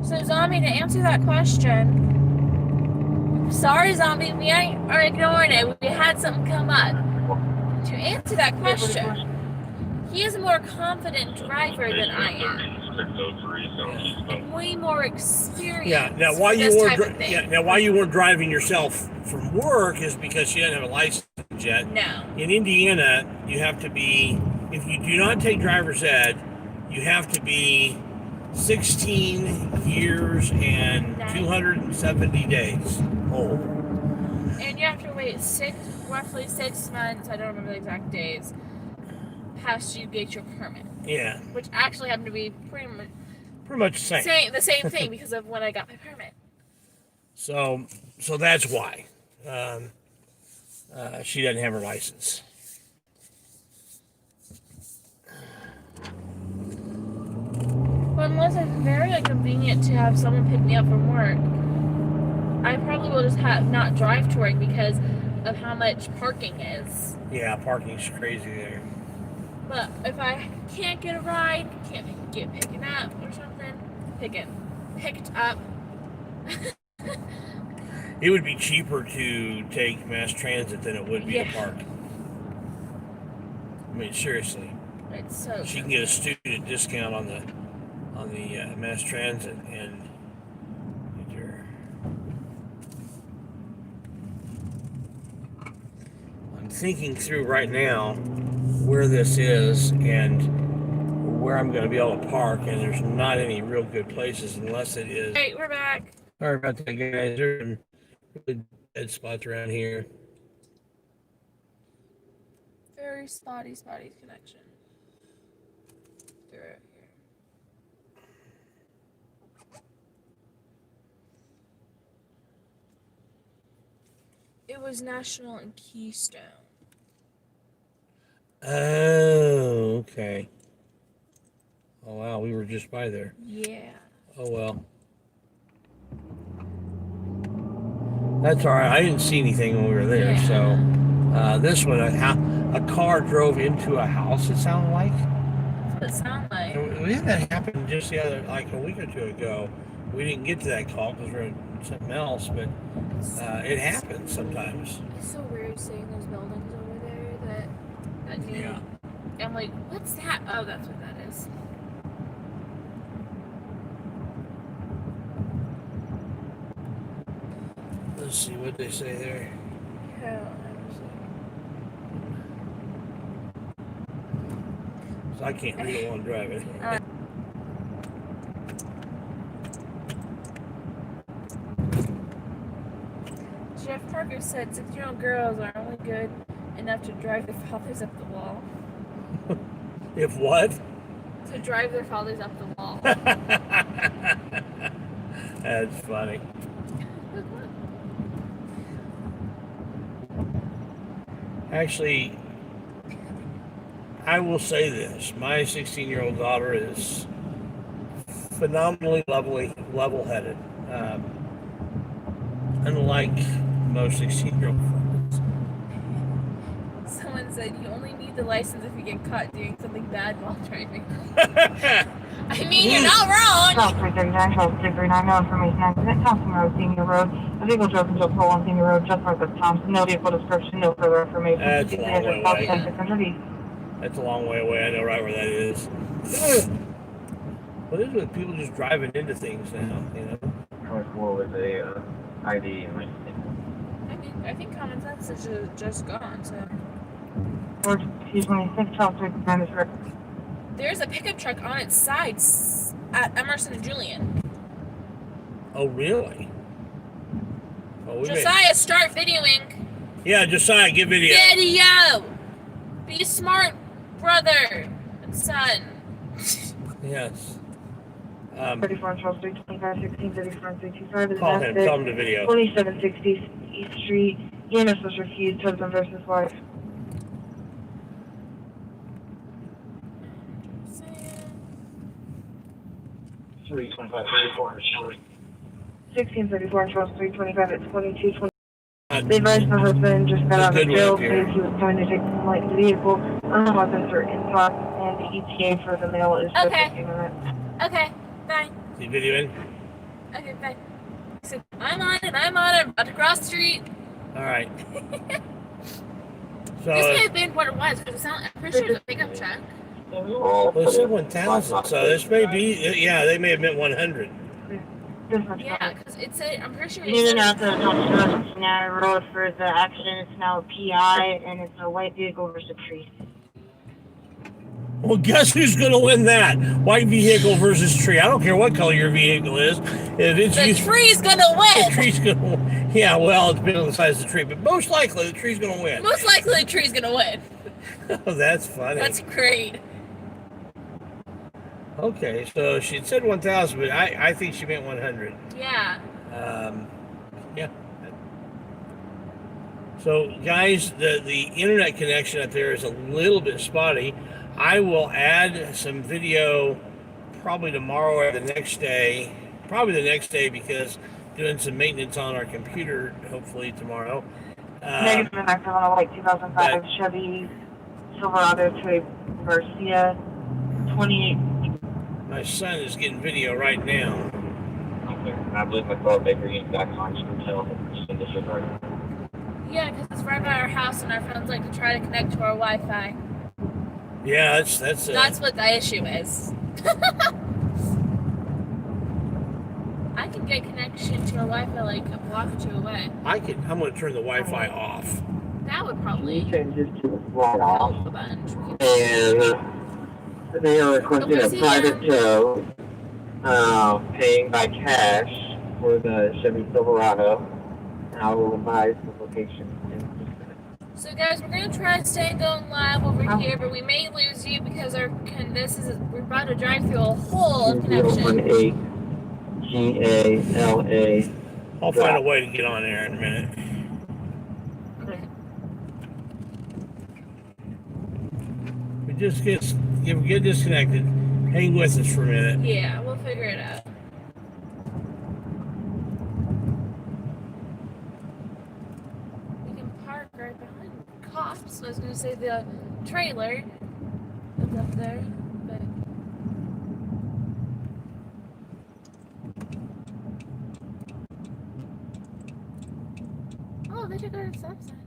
So, Zombie, to answer that question, sorry, Zombie, we are ignoring it. We had something come up. To answer that question, he is a more confident driver than I am. And way more experienced. Yeah. Now, why you weren't driving yourself from work is because you didn't have a license yet. No. In Indiana, you have to be. If you do not take driver's ed, you have to be 16 years and 270 days old. And you have to wait roughly 6 months, I don't remember the exact days, past you get your permit. Yeah. Which actually happened to be pretty much the same. the same thing because of when I got my permit. So that's why she doesn't have her license. But unless it's very convenient to have someone pick me up from work, I probably will just not drive to work because of how much parking is. Yeah, parking's crazy there. But if I can't get a ride, can't get picked up or something, picked up. It would be cheaper to take mass transit than it would be to park. I mean, seriously. It's so. She can get a student discount on the mass transit and get your. I'm thinking through right now where this is and where I'm going to be able to park, and there's not any real good places unless it is. Hey, we're back. Sorry about that, guys. There's some really dead spots around here. Very spotty connection. Through here. It was National and Keystone. Oh, okay. Oh, wow. We were just by there. Yeah. Oh, well. That's all right. I didn't see anything when we were there. Yeah. So, this one, a car drove into a house, it sounded like. That's what it sounded like. We had that happen just the other, like a week or two ago. We didn't get to that call because we're in something else, but it happens sometimes. It's so weird seeing those buildings over there that new. Yeah. I'm like, what's that? Oh, that's what that is. Let's see what they say there. So I can't read it while I'm driving. Jeff Parker said 6-year-old girls are only good enough to drive their fathers up the wall. If what? To drive their fathers up the wall. That's funny. Actually, I will say this. My 16-year-old daughter is phenomenally level-headed. Unlike most 16-year-old friends. Someone said you only need the license if you get caught doing something bad while driving. I mean, you're not wrong. South 339, South 239, no information accident, Thompson Road, Senior Road. A vehicle drove into a pole on Senior Road just north of Thompson. No vehicle description, no further information. That's a long way away. 600 East. That's a long way away. I know right where that is. What is it with people just driving into things now, you know? 24 with a ID and I think common sense is just gone, so. George, T26, South 339. There's a pickup truck on its sides at Emerson and Julian. Oh, really? Oh, Josiah, start videoing. Yeah, Josiah, give video. Video! Be smart, brother and son. Yes. 34 Charles Street, 25, 16, 34, 325. Call him. Tell him the video. 2760 East Street. EMS was refused, husband versus wife. 325, 34, Shelley. 1634 Charles Street, 25 at 2220. Uh, They advised the husband just got out of Good one jail up here. because he was trying to take the light vehicle. Weapons are in stock, and the ETA for the mail is just Okay. 15 minutes. Okay, bye. Is he videoing? Okay, bye. So, I'm on it, I'm about to cross the street. All right. This So, may have been what it was, because I'm pretty sure it's a pickup truck. well, it said 1,000, so this may be, yeah, they may have meant 100. Different Yeah, because it said, I'm pretty sure You it need to said, know the Thompson Road Road for the accident. It's now a PI, and it's a white vehicle versus a tree. Well, guess who's going to win that? White vehicle versus tree. I don't care what color your vehicle is. If it's the tree's gonna the win! tree's going to win. Yeah, well, it depends on the size of the tree, but most likely the tree's going to win. Most likely the tree's gonna win. Oh, that's funny. That's great. Okay, so she said 1,000, but I think she meant 100. Yeah. Yeah. So, guys, the internet connection up there is a little bit spotty. I will add some video probably tomorrow or the next day. Probably the next day because doing some maintenance on our computer, hopefully tomorrow. Negative and active on a white 2005 Chevy Silverado to Garcia, 28. My son is getting video right now. Okay. I believe my car baker getting back on. You can tell in this regard. Yeah, because it's right by our house and our phones like to try to connect to our Wi-Fi. Yeah, that's What the issue is. I can get connection to our Wi-Fi like a block or two away. I'm going to turn the Wi-Fi off. That would probably Changes to the flat off. help a bunch. And they are requesting a private tow, paying by cash for the Chevy Silverado. And I will advise the location in just a minute. So guys, we're gonna try to stay going live over here, but we may lose you because we're about to drive through a hole of connection. 018 GALA. I'll find a way to get on there in a minute. We just get disconnected. Hang with us for a minute. Yeah, we'll figure it out. We can park right behind the cops. I was gonna say the trailer is up there, but oh, they took our stop sign.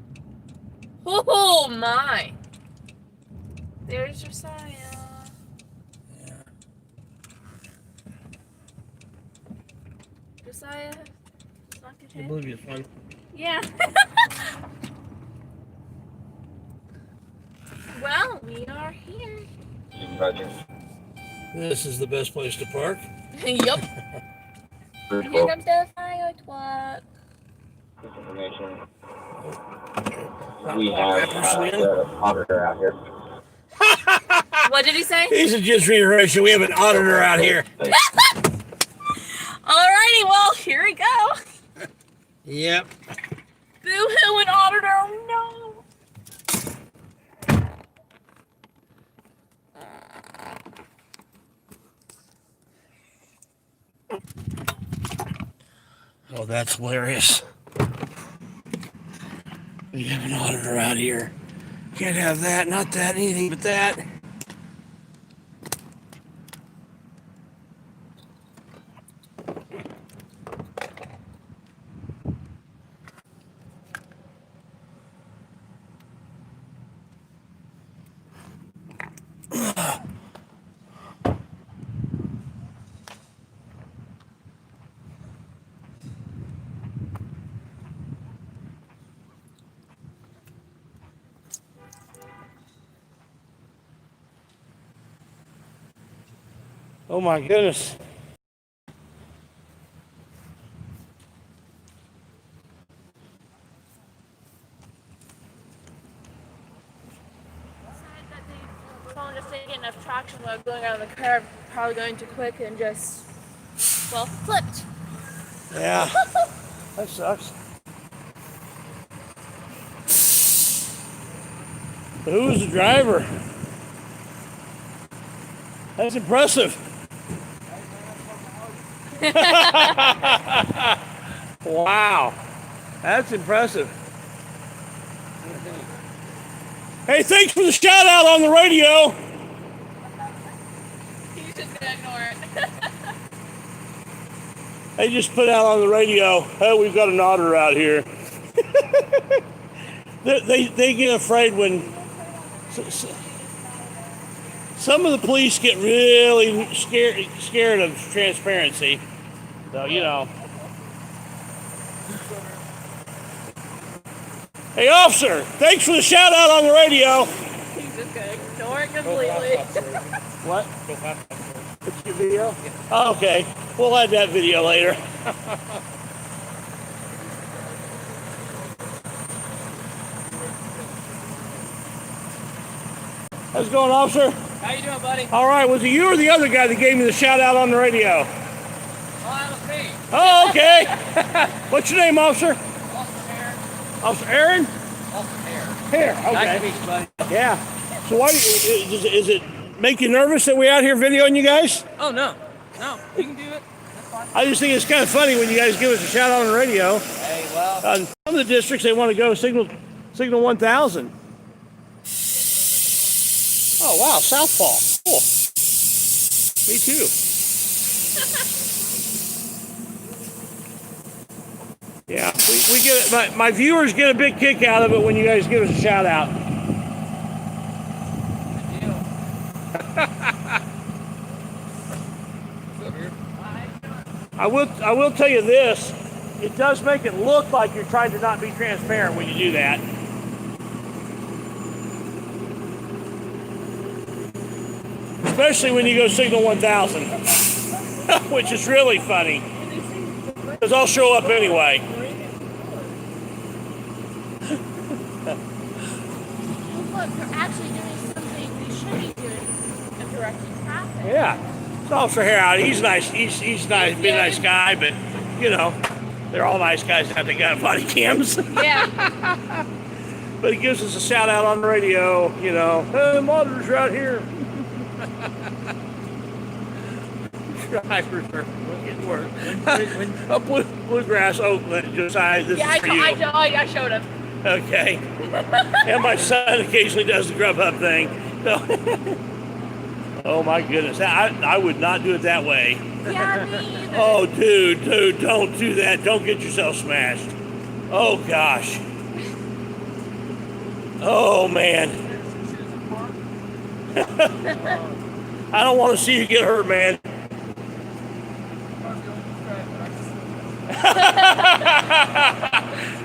Oh my! There's Josiah. Josiah, I believe it's fun. yeah. We are here. Roger. This is the best place to park. Yup. And here comes the fire truck. Information. Not We have Pepper's in. the auditor out here. What did he say? These are just reiteration. We have an auditor out here. Alrighty, well, here we go. Yep. Boo-hoo, an auditor, no. Oh, that's hilarious. We have an auditor out here. Can't have that, not that, anything but that. Oh my goodness. Phone just didn't get enough traction while going around the curve, probably going too quick and just, well, flipped. Yeah. That sucks. But who was the driver? That's impressive. Wow. That's impressive. Hey, thanks for the shout out on the radio. He's just gonna ignore it. They just put out on the radio, hey, we've got an auditor out here. they get afraid when some of the police get really scared of transparency. So, you know. Hey, officer, thanks for the shout out on the radio. He's just gonna ignore it completely. What? It's your video? Oh, okay. We'll add that video later. How's it going, officer? How you doing, buddy? All right. Was it you or the other guy that gave me the shout out on the radio? Oh, that was me. Oh, okay. What's your name, officer? Officer Aaron. Officer Aaron? Officer Aaron. Here. Okay. Nice to meet you, buddy. Yeah. So why is it make you nervous that we're out here videoing you guys? Oh, no. No, you can do it. That's fine. I just think it's kind of funny when you guys give us a shout out on the radio. Hey, well. On some of the districts, they want to go signal 1000. Oh, wow, Southpaw. Cool. Me too. Yeah, we get it. My viewers get a big kick out of it when you guys give us a shout out. Good deal. What's up here? I will tell you this. It does make it look like you're trying to not be transparent when you do that. Especially when you go signal 1000, which is really funny, because I'll show up anyway. Look, we're actually doing something we should be doing of directing traffic. Yeah, it's Officer Harold. He's nice. He's nice. Be a nice guy, but you know, they're all nice guys that they got body cams. Yeah. But he gives us a shout out on the radio. You know, hey, the monitors are out here. Drivers are getting worse. Bluegrass Oakland, Josiah, this Yeah, is for you. I showed him. Okay. And my son occasionally does the Grubhub thing. So oh my goodness. I would not do it that way. Yeah, me either. Oh, dude, don't do that. Don't get yourself smashed. Oh, gosh. Oh, man. I don't want to see you get hurt, man.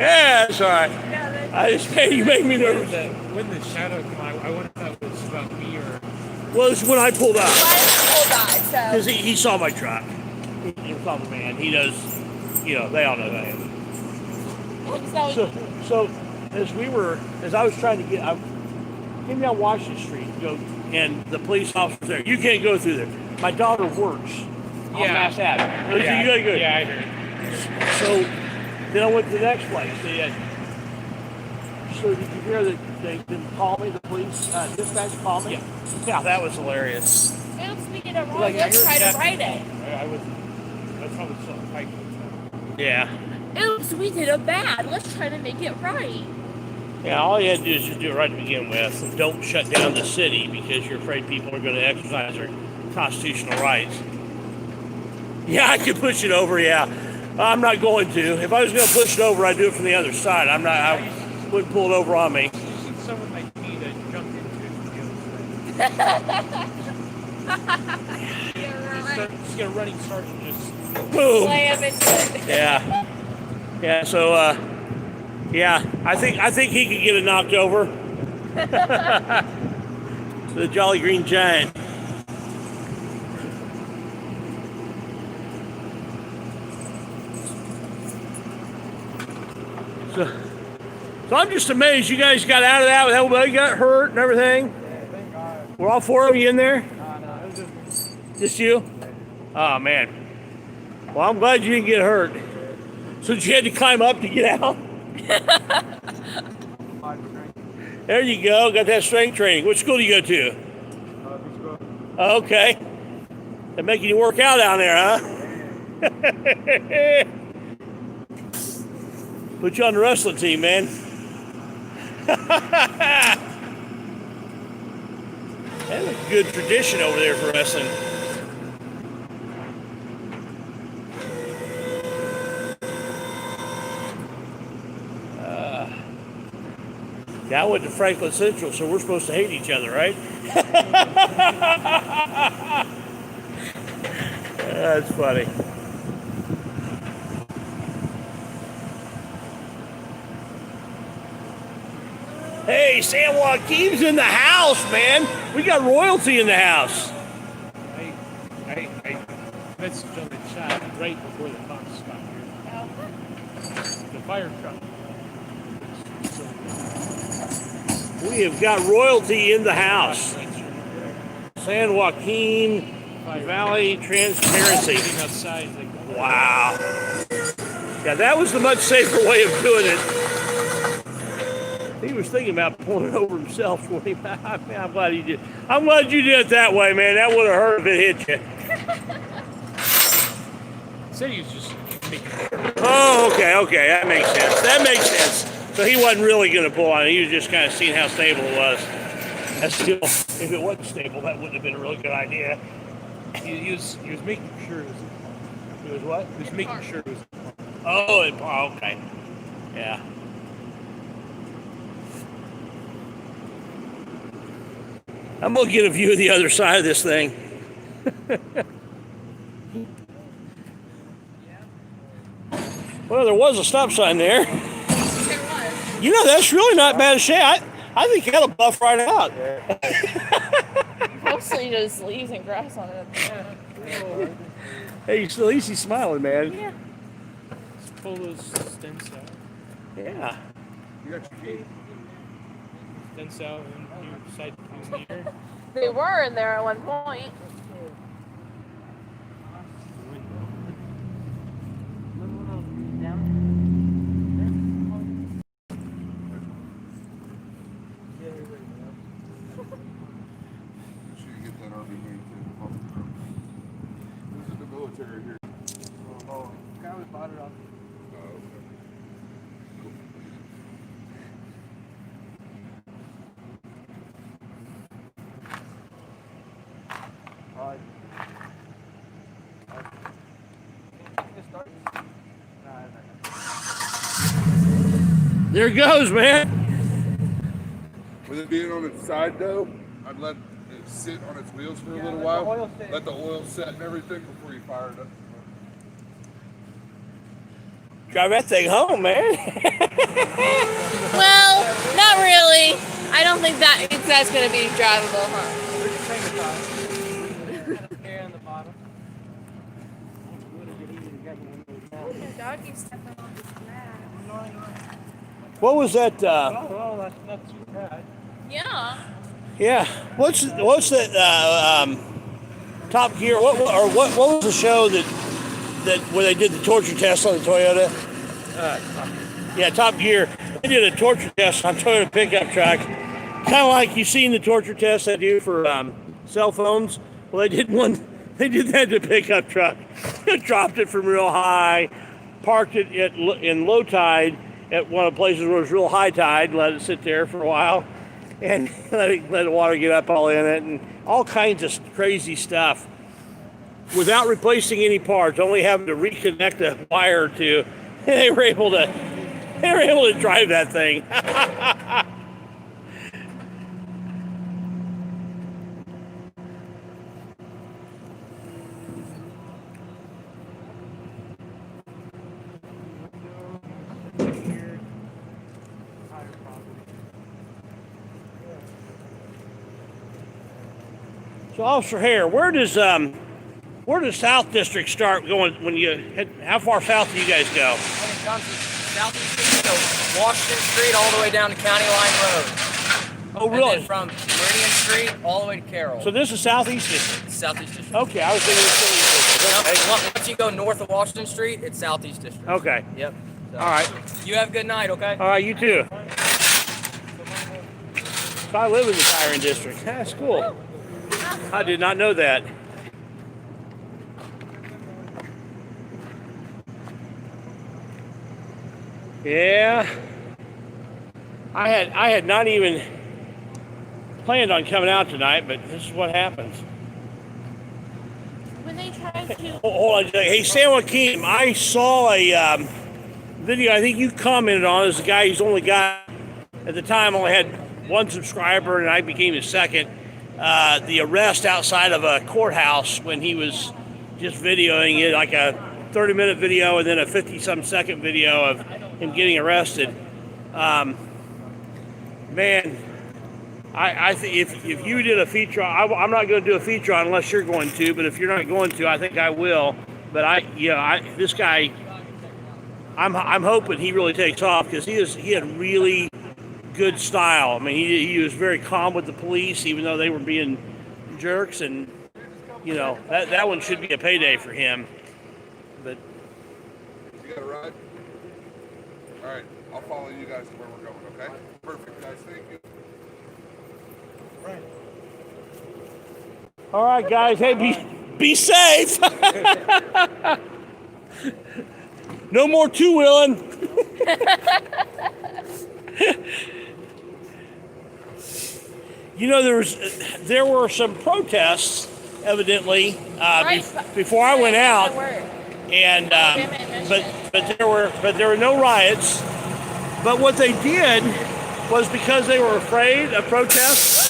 Yeah, that's all right. You make me nervous. When the shadow came, I wonder if that was about Was when I pulled up. Why did you pull that? Because So he saw my truck. He saw the man. He knows, they all know that. So as I was trying to I came down Washington Street, and the police officer there. You can't go through there. My daughter works on Mass Ave. You gotta go. Yeah, I heard. So then I went to the next place. So did you hear that they didn't call me? The police dispatch called me. Yeah, that was hilarious. oops, we did it wrong. Let's try to write it. That's probably something like Yeah. Oops, we did it bad. Let's try to make it right. Yeah, all you had to do is just do it right to begin with. And don't shut down the city because you're afraid people are going to exercise their constitutional rights. Yeah, I could push it over, yeah. I'm not going to. If I was going to push it over, I'd do it from the other side. I wouldn't pull it over on me. someone like me that jumped into it. Just get a running start and just boom. Slam into it. Yeah. Yeah, so I think he could get it knocked over. The Jolly Green Giant. So I'm just amazed you guys got out of that. Nobody got hurt and everything. We're all four of you in there? no, it was Just you? Oh, man. Well, I'm glad you didn't get hurt. So you had to climb up to get out? There you go. Got that strength training. Which school do you go to? Okay. They're making you work out down there, huh? Put you on the wrestling team, man. That's a good tradition over there for wrestling. Yeah, I went to Franklin Central, so we're supposed to hate each other, right? That's funny. Hey, San Joaquin's in the house, man. We got royalty in the house. I met some gentleman shot right before the cops got here. The fire truck. We have got royalty in the house. San Joaquin Valley Transparency. Outside, Wow. Yeah, that was the much safer way of doing it. He was thinking about pulling it over himself. I'm glad he did. I'm glad you did it that way, man. That would have hurt if it hit you. said he was just making Oh, okay. That makes sense. So he wasn't really going to pull on it. He was just kind of seeing how stable it was. That's still, if it wasn't stable, that wouldn't have been a really good idea. He was making sure it was. It was what? He was making sure it was. Oh, okay. Yeah. I'm going to get a view of the other side of this thing. Well, there was a stop sign there. You know, that's really not bad a shape. I think you got to buff right out. Mostly just leaves and grass on it. Hey, at least he's smiling, man. Yeah. Just pull those stents out. Yeah. You got your feet. Stents out and your side mirror. They were in there at one point. There it goes, man. With it being on its side though, I'd let it sit on its wheels for a little while. Let the oil set and everything before you fire it up. Drive that thing home, man. Well, not really. I don't think that's going to be drivable, huh? doggy stepping on the grass. What was that? Well, that's not too bad. Yeah. Yeah. What's that? Top Gear. What was the show that where they did the torture test on the Toyota? Yeah, Top Gear. They did a torture test on Toyota pickup truck, kind of like you've seen the torture tests they do for cell phones. Well, they did one. They did that to pickup truck. Dropped it from real high, parked it in low tide at one of the places where it was real high tide, let it sit there for a while, and let the water get up all in it, and all kinds of crazy stuff without replacing any parts, only having to reconnect the wire to. They were able to drive that thing. So, Officer Hare, where does South District start going when you head? How far south do you guys go? When it comes to Southeast District, so Washington Street all the way down to County Line Road. Oh, really? And then from Meridian Street all the way to Carroll. So this is Southeast District? Southeast District. Okay, I was thinking it was Southeast District. Okay. Once you go north of Washington Street, it's Southeast District. Okay. Yep. So, All right. You have a good night, okay? All right, you too. So I live in the Tyron District. That's cool. I did not know that. Yeah. I had not even planned on coming out tonight, but this is what happens. When they try to. Hold on. Hey, San Joaquin, I saw a video I think you commented on. As a guy who's only got, at the time, only had one subscriber, and I became his second. The arrest outside of a courthouse when he was just videoing it, like a 30-minute video and then a 50-some second video of him getting arrested. Man, I think if you did a feature, I'm not going to do a feature on unless you're going to. But if you're not going to, I think I will. But this guy, I'm hoping he really takes off because he had really good style. I mean, he was very calm with the police, even though they were being jerks, and that one should be a payday for him. But you got a ride? All right, I'll follow you guys to where we're going. Okay? Perfect, guys. Thank you. Right. All right, guys. Hey, be safe. No more two-wheeling. There were some protests, evidently, before I went out, and but there were no riots. But what they did was, because they were afraid of protests,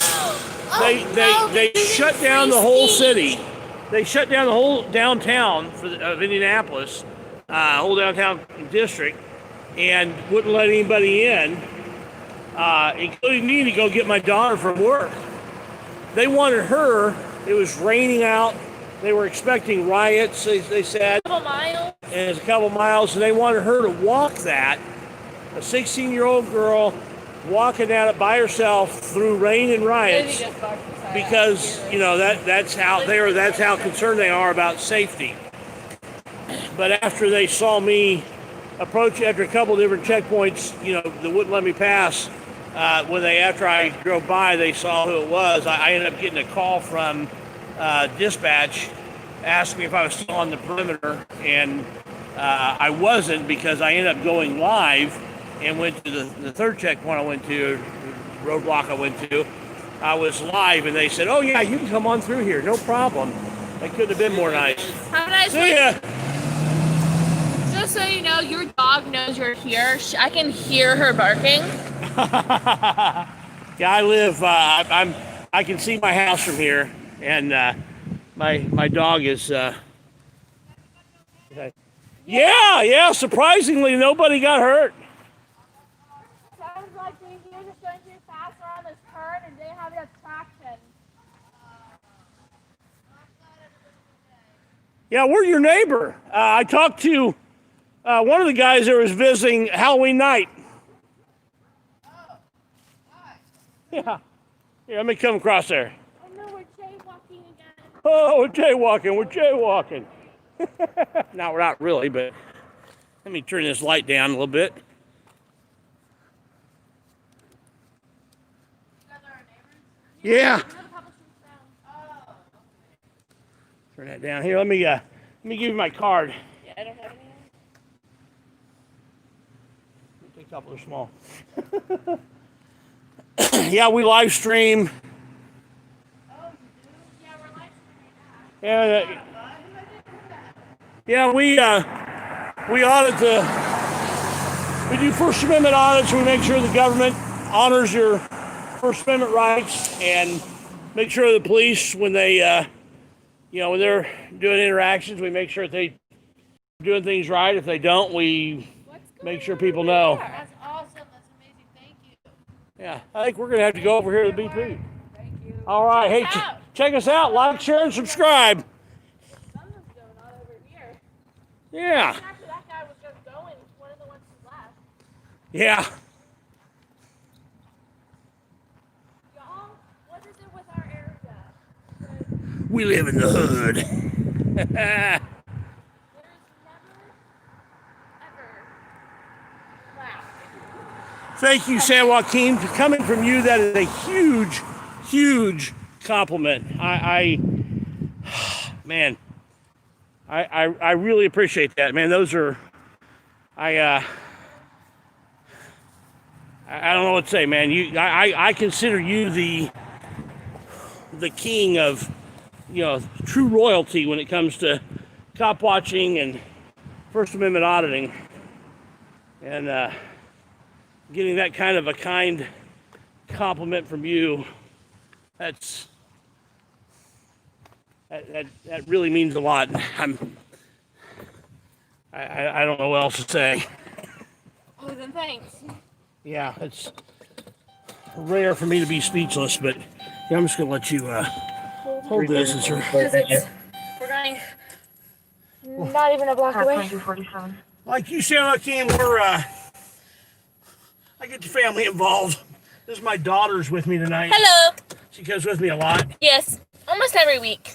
they shut down the whole city. They shut down the whole downtown of Indianapolis, whole downtown district, and wouldn't let anybody in, including me, to go get my daughter from work. They wanted her. It was raining out. They were expecting riots, they said. A couple miles. And it's a couple miles, and they wanted her to walk that. A 16-year-old girl walking down it by herself through rain and riots, because that's how concerned they are about safety. But after they saw me approach, after a couple of different checkpoints, that wouldn't let me pass, after I drove by, they saw who it was. I ended up getting a call from dispatch, asked me if I was still on the perimeter, and I wasn't, because I ended up going live and went to the third checkpoint I went to, roadblock I went to. I was live, and they said, "Oh yeah, you can come on through here, no problem." That couldn't have been more nice. Have a nice See ya. Just so you know, your dog knows you're here. I can hear her barking. Yeah, I live. I can see my house from here, and my dog is. Yeah. Surprisingly, nobody got hurt. Sounds like you're just going too fast around this turn, and they have enough traction. Yeah, we're your neighbor. I talked to One of the guys there was visiting Halloween night. Yeah. Yeah, let me come across there. Oh no, we're jaywalking again. Oh, we're jaywalking. No, we're not really, but let me turn this light down a little bit. Yeah. Turn that down here. Let me give you my card. Yeah, I don't have any. Take a couple of small. Yeah, we live stream. Oh, you do? Yeah, we're live streaming that. Yeah, we audit we do First Amendment audits. We make sure the government honors your First Amendment rights and make sure the police, when they, when they're doing interactions, we make sure that they're doing things right. If they don't, we make sure people know. That's awesome. That's amazing. Thank you. Yeah, I think we're going to have to go over here to the BP. Thank you. All right. Hey, check us out. Like, share, and subscribe. Something's going on over here. Yeah. After that guy was just going, one of the ones who left. Yeah. Y'all, what is it with our area? We live in the hood. There's never, ever laugh. Thank you, San Joaquin. Coming from you, that is a huge, huge compliment. Man, I really appreciate that, man. Those are, I don't know what to say, man. I consider you the king of, true royalty when it comes to cop watching and First Amendment auditing, and getting that kind of a kind compliment from you. That really means a lot. I don't know what else to say. Oh, then thanks. Yeah, it's rare for me to be speechless, but I'm just gonna let you hold this. We're going not even a block away. Like you, San Joaquin, I get the family involved. This is my daughter's with me tonight. Hello. She comes with me a lot. Yes, almost every week.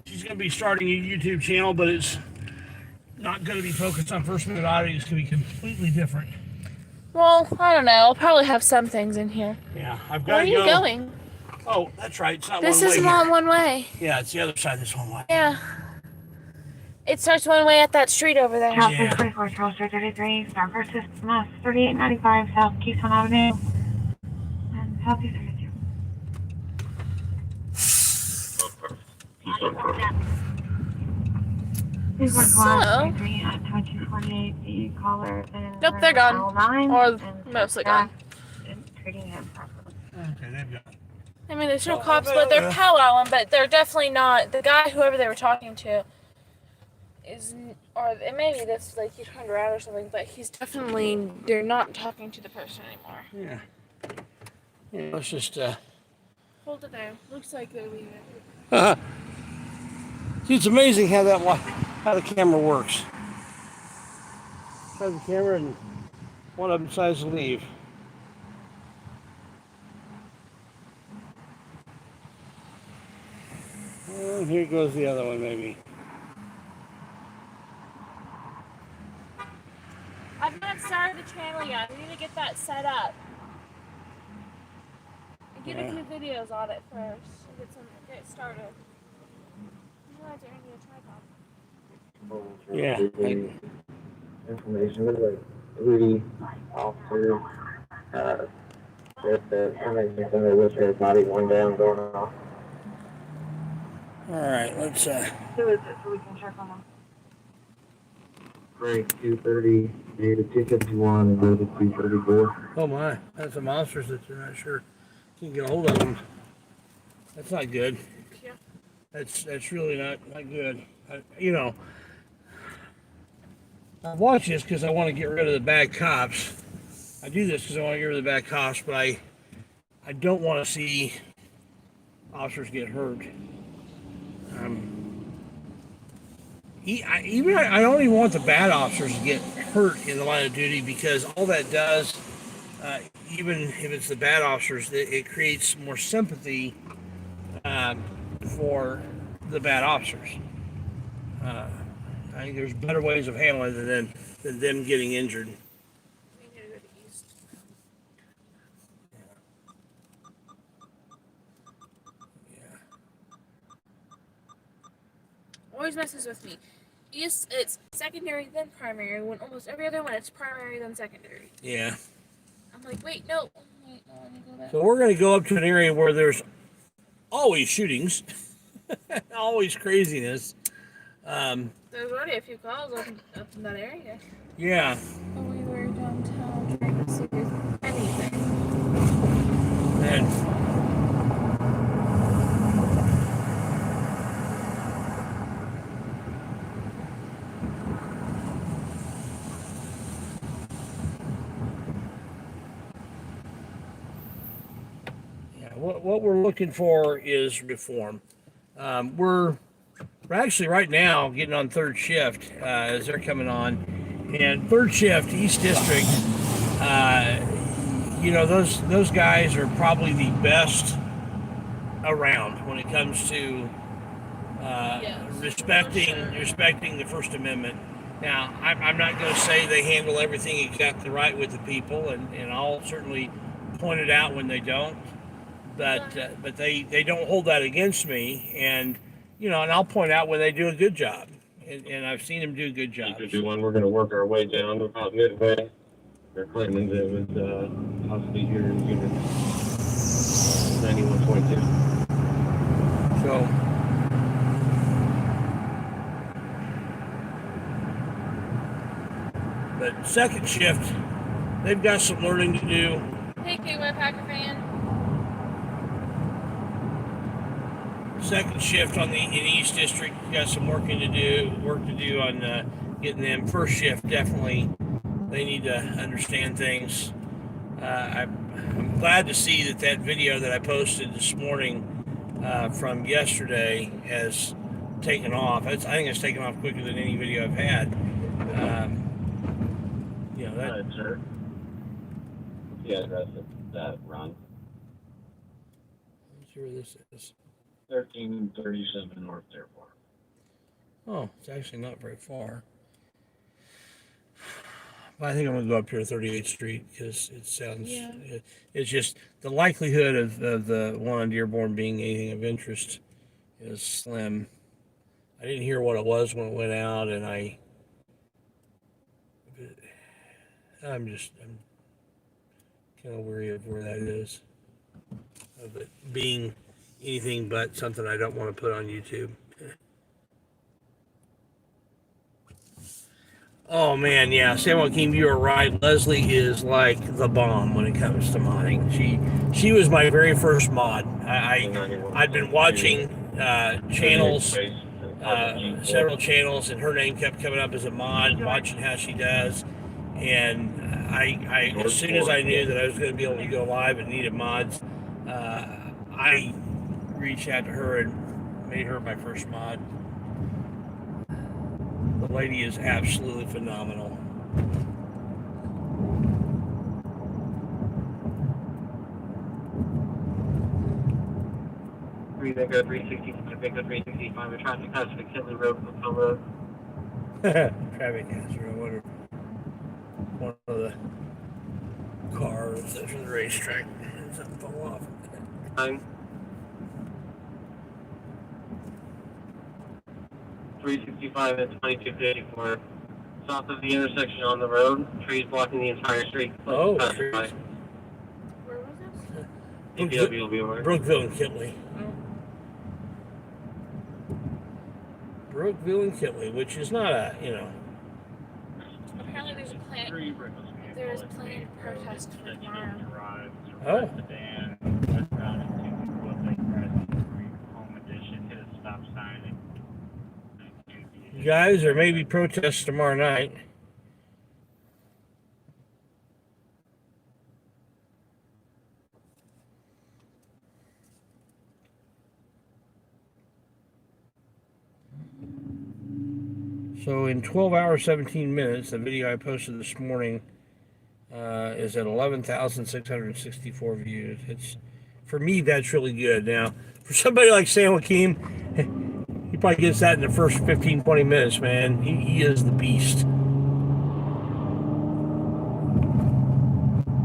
She's going to be starting a YouTube channel, but it's not going to be focused on First Amendment auditing. It's going to be completely different. Well, I don't know. I'll probably have some things in here. Yeah, I've got Where are to you go. going? Oh, that's right. It's not This one way. is Here. not one way. Yeah, it's the other side of this one way. Yeah. It starts one way at that street over there. House 24, Charles Street 33, Star versus Mass 3895, South Keystone Avenue, and Southeast 32. Please work So- 123 at 2248, the caller is. Nope, they're gone. L9, Or and mostly gone. treating him properly. Okay, they've got. I mean, there's no cops, but they're powwowing, but they're definitely not. The guy, whoever they were talking to, or it may be this, like, he turned around or something, but he's definitely, they're not talking to the person anymore. Yeah. Yeah, let's just, Hold it there. Looks like they're leaving. See, it's amazing how the camera works. Try the camera and one of them decides to leave. And here goes the other one, maybe. I've not started the channel yet. We need to get that set up. And get a few videos on it first. And get it started. Otherwise, I need a tripod. Yeah. Information with like 3 officers. With the information center with their body one down going off. All right, let's. Who is it so we can check on them? Frank 230, David 251, and David 234. Oh my, that's some monsters that they're not sure can get a hold of them. That's not good. Yeah. That's really not good. I watch this because I want to get rid of the bad cops. I do this because I want to get rid of the bad cops, but I don't want to see officers get hurt. I don't even want the bad officers to get hurt in the line of duty, because all that does, even if it's the bad officers, it creates more sympathy um, for the bad officers. Uh, I think there's better ways of handling it than them getting injured. We need to go to East. Yeah. Always messes with me. East, it's secondary then primary. When almost every other one, it's primary then secondary. Yeah. I'm like, wait, no. Wait, no, I need to go back. So we're going to go up to an area where there's always shootings, always craziness. There's already a few calls up in that area. Yeah. But we were downtown trying to see if there's anything. And what we're looking for is reform. We're actually right now getting on third shift as they're coming on, and third shift East District. Those guys are probably the best around when it comes to respecting the First Amendment. Now, I'm not going to say they handle everything exactly right with the people, and I'll certainly point it out when they don't. But they don't hold that against me, and I'll point out when they do a good job, and I've seen them do good jobs. We're going to work our way down about midway. They're claiming that it was possibly here in unit 91.2. So. But second shift, they've got some learning to do. Hey, KY Packer fan. Second shift in East District, got some work to do on getting them. First shift, definitely, they need to understand things. I'm glad to see that video that I posted this morning from yesterday has taken off. I think it's taken off quicker than any video I've had. Right, sir. Yeah, address that run. Let's see where this is. 1337 North Airport. Oh, it's actually not very far. I think I'm going to go up here to 38th Street because it sounds, it's just the likelihood of the one on Dearborn being anything of interest is slim. I didn't hear what it was when it went out, and I'm kind of weary of where that is, of it being anything but something I don't want to put on YouTube. Oh man, yeah, Sam Joaquin, you are right. Leslie is like the bomb when it comes to modding. She was my very first mod. I'd been watching channels, several channels, and her name kept coming up as a mod, watching how she does. And I as soon as I knew that I was going to be able to go live and needed mods, I reached out to her and made her my first mod. The lady is absolutely phenomenal. Bingo 365, Bingo 365, the traffic has McKinley Road, Hotel Road. Traffic hazard. I wonder if one of the cars that's from the racetrack had something fall off. 365 and 2254. South of the intersection on the road, trees blocking the entire street. Oh, trees. Where was this? DPW will be over. Brookville and Kitley. Brookville and Kitley, which is not a, Apparently there's a planned protest for tomorrow. Oh. You guys, there may be protests tomorrow night. So in 12 hours, 17 minutes, the video I posted this morning is at 11,664 views. For me, that's really good. Now, for somebody like San Joaquin, he probably gets that in the first 15, 20 minutes, man. He is the beast.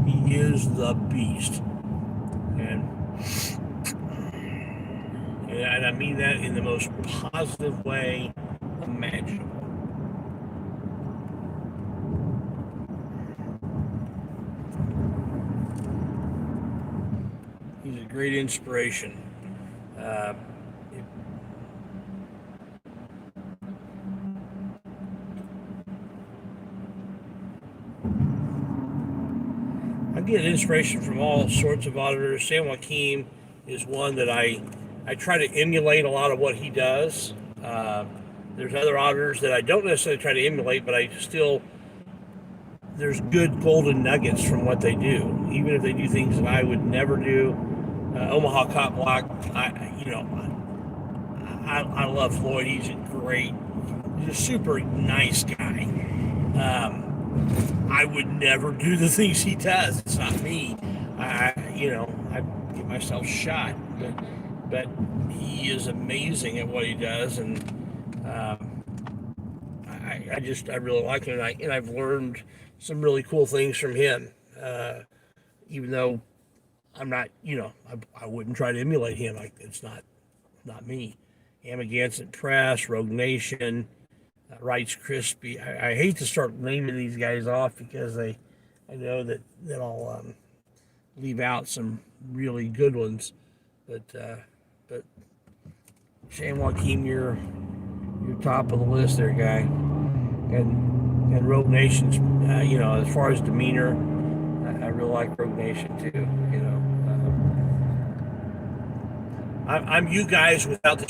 He is the beast. And I mean that in the most positive way imaginable. He's a great inspiration. I get inspiration from all sorts of auditors. San Joaquin is one that I try to emulate a lot of what he does. There's other auditors that I don't necessarily try to emulate, but there's good golden nuggets from what they do, even if they do things that I would never do. Omaha Cop Block, I love Floyd. He's he's a super nice guy. I would never do the things he does. It's not me. I get myself shot, but he is amazing at what he does, and I really like him, and I've learned some really cool things from him. Even though I'm not, I wouldn't try to emulate him. It's not me. Amagansett Press, Rogue Nation, Wrights Crispy. I hate to start naming these guys off because I know that I'll leave out some really good ones, but San Joaquin, you're top of the list there, guy. And Rogue Nation's, as far as demeanor, I really like Rogue Nation too. I'm you guys without the.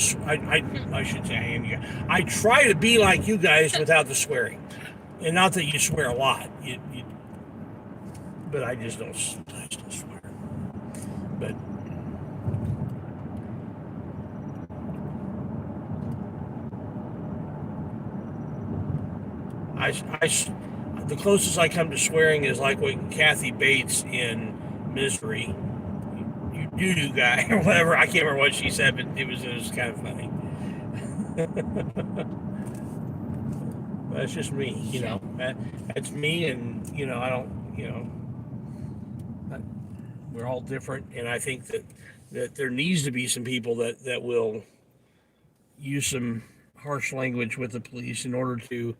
I should say I am you. I try to be like you guys without the swearing, and not that you swear a lot. But I just don't swear. But the closest I come to swearing is like when Kathy Bates in Misery. You guy or whatever. I can't remember what she said, but it was kind of funny. But it's just me, That's me, and I don't, we're all different, and I think that there needs to be some people that will use some harsh language with the police in order to,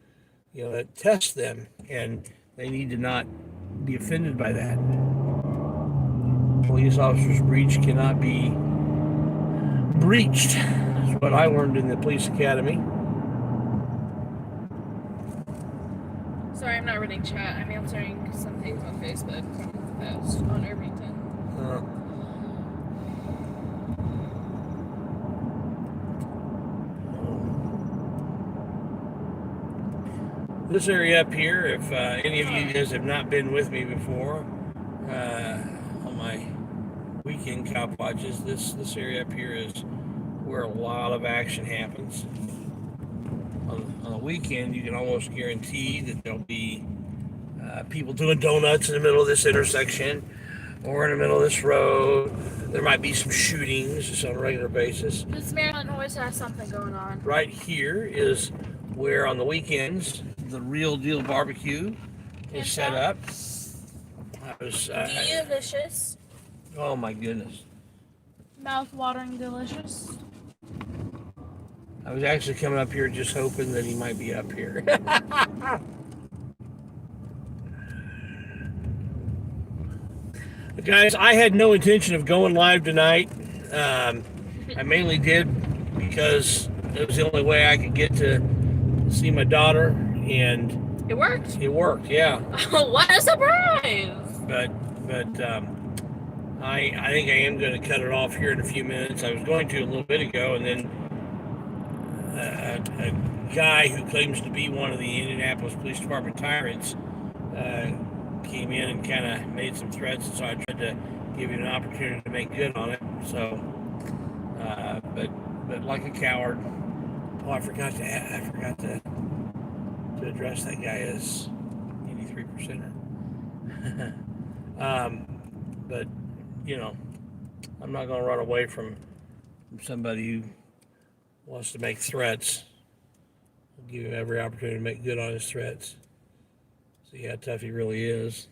test them, and they need to not be offended by that. Police officers' breach cannot be breached. That's what I learned in the police academy. Sorry, I'm not reading chat. I'm answering some things on Facebook from the post on Irvington. This area up here, if any of you guys have not been with me before, on my weekend cop watches, this area up here is where a lot of action happens. On the weekend, you can almost guarantee that there'll be people doing donuts in the middle of this intersection or in the middle of this road. There might be some shootings just on a regular basis. This Maryland always has something going on. Right here is where on the weekends the Real Deal Barbecue is set up. Delicious. Oh my goodness. Mouth-watering delicious. I was actually coming up here just hoping that he might be up here. Guys, I had no intention of going live tonight. I mainly did because it was the only way I could get to see my daughter, and it worked. It worked, yeah. What a surprise! But I think I am going to cut it off here in a few minutes. I was going to a little bit ago, and then a guy who claims to be one of the Indianapolis Police Department tyrants came in and kind of made some threats, and so I tried to give him an opportunity to make good on it. So, but like a coward. Oh, I forgot to to address that guy as 83%er. But I'm not going to run away from somebody who wants to make threats. I'll give him every opportunity to make good on his threats. See how tough he really is.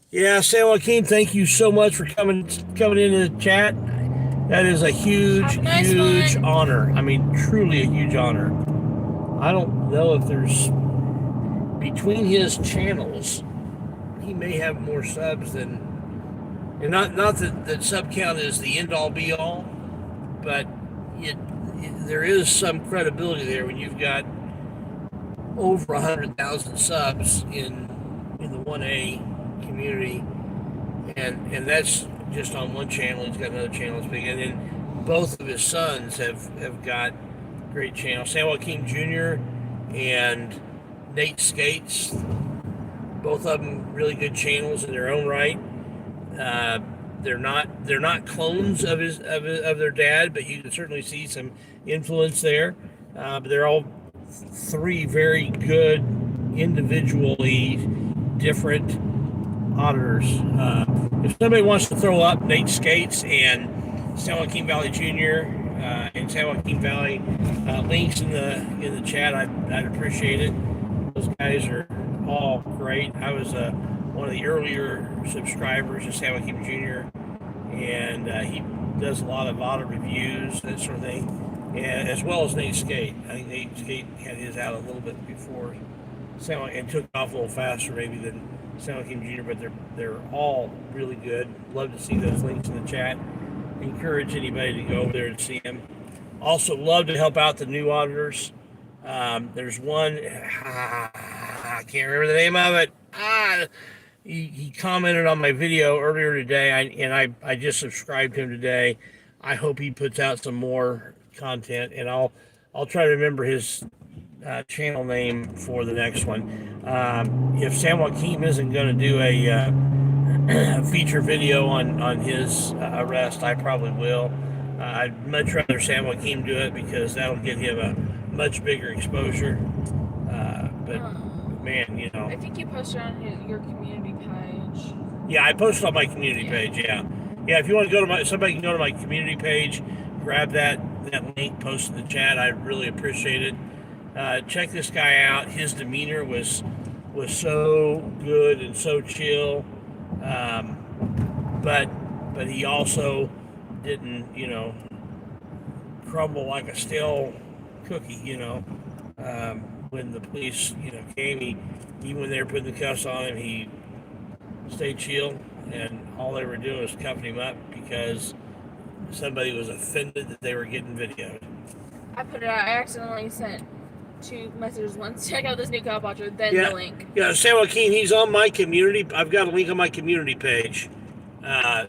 Yeah, San Joaquin, thank you so much for coming into the chat. That is a huge honor. I mean, truly a huge honor. I don't know if there's, between his channels, he may have more subs than, and not that sub count is the end all be all, but there is some credibility there when you've got over 100,000 subs in the 1A community, and that's just on one channel. He's got another channel that's big, and then both of his sons have got great channels. San Joaquin Jr. and Nate Skates, both of them really good channels in their own right. They're not clones of their dad, but you can certainly see some influence there. But they're all three very good, individually different auditors. If somebody wants to throw up Nate Skates and San Joaquin Valley Jr. And San Joaquin Valley links in the chat, I'd appreciate it. Those guys are all great. I was one of the earlier subscribers of San Joaquin Jr. and he does a lot of audit reviews, that sort of thing, and as well as Nate Skate. I think Nate Skate had his out a little bit before and took off a little faster maybe than San Joaquin Jr., but they're all really good. Love to see those links in the chat. Encourage anybody to go over there and see them. Also, love to help out the new auditors. There's one, I can't remember the name of it. He commented on my video earlier today, and I just subscribed to him today. I hope he puts out some more content, and I'll try to remember his channel name for the next one. If San Joaquin isn't going to do a feature video on his arrest, I probably will. I'd much rather San Joaquin do it because that'll get him a much bigger exposure. But man, I think you posted on your community page. Yeah, I posted on my community page. Yeah. If you want to somebody can go to my community page, grab that link, post in the chat. I'd really appreciate it. Check this guy out. His demeanor was so good and so chill, but he also didn't crumble like a stale cookie. When the police came, even when they were putting the cuffs on him, he stayed chill, and all they were doing was cuffing him up because somebody was offended that they were getting videoed. I put it out. I accidentally sent 2 messages. Once, check out this new cop watcher, then the link. Yeah, San Joaquin, he's on my community. I've got a link on my community page to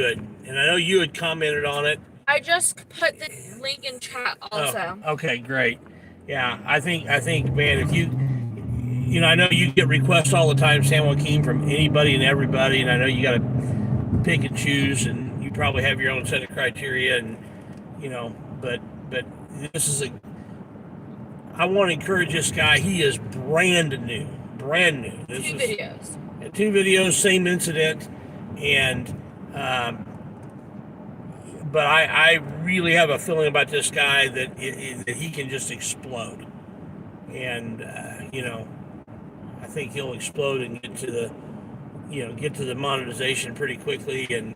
it, and I know you had commented on it. I just put the link in chat also. Oh, okay, great. Yeah, I think, man, if you I know you get requests all the time, San Joaquin, from anybody and everybody, and I know you got to pick and choose, and you probably have your own set of criteria, and but this is I want to encourage this guy. He is brand new. This is 2 videos, same incident, and but I really have a feeling about this guy that he can just explode, and I think he'll explode and get to the monetization pretty quickly, and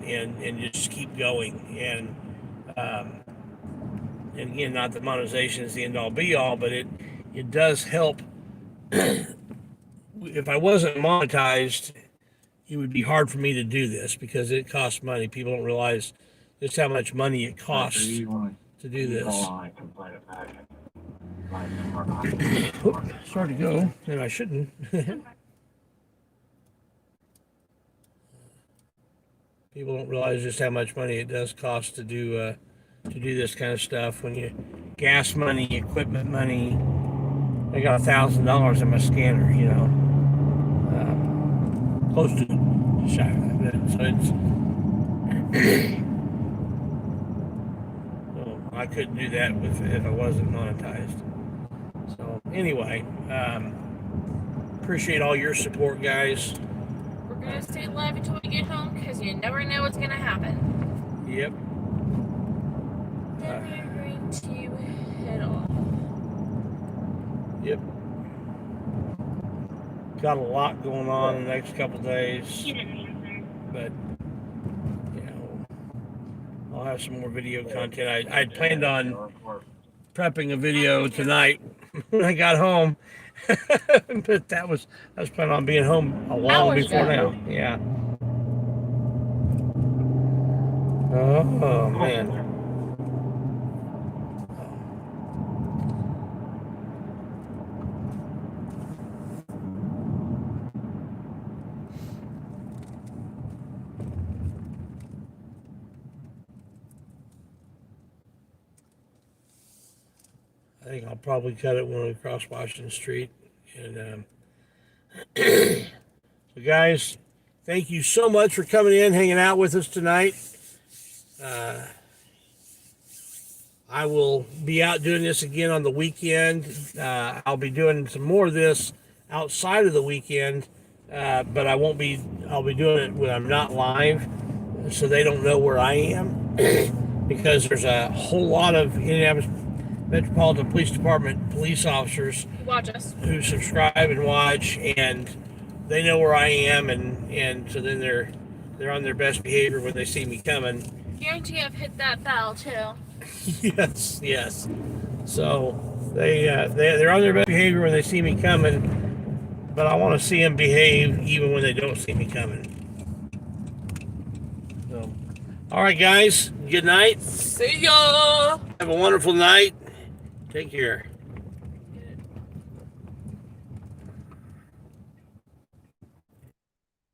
just keep going, and again, not that monetization is the end all be all, but it does help. If I wasn't monetized, it would be hard for me to do this because it costs money. People don't realize just how much money it costs to do this. Sorry to go, and I shouldn't. People don't realize just how much money it does cost to do this kind of stuff. When you gas money, equipment money, I got $1,000 in my scanner. close to shy of that. So it's so I couldn't do that if I wasn't monetized. So anyway, appreciate all your support, guys. We're gonna stay live until we get home because you never know what's gonna happen. Yep. Then we're going to head off. Yep. Got a lot going on in the next couple days, but you know, I'll have some more video content. I'd planned on prepping a video tonight when I got home, but I was planning on being home long before now. Yeah. Oh man. I think I'll probably cut it when we cross Washington Street. And so guys, thank you so much for coming in, hanging out with us tonight. I will be out doing this again on the weekend. I'll be doing some more of this outside of the weekend, but I'll be doing it when I'm not live, so they don't know where I am, because there's a whole lot of Indianapolis Metropolitan Police Department police officers Watch us. who subscribe and watch, and they know where I am, and so then they're on their best behavior when they see me coming. Guarantee I've hit that bell too. Yes. So they're on their best behavior when they see me coming, but I want to see them behave even when they don't see me coming. So, all right, guys. Good night. See ya. Have a wonderful night. Take care.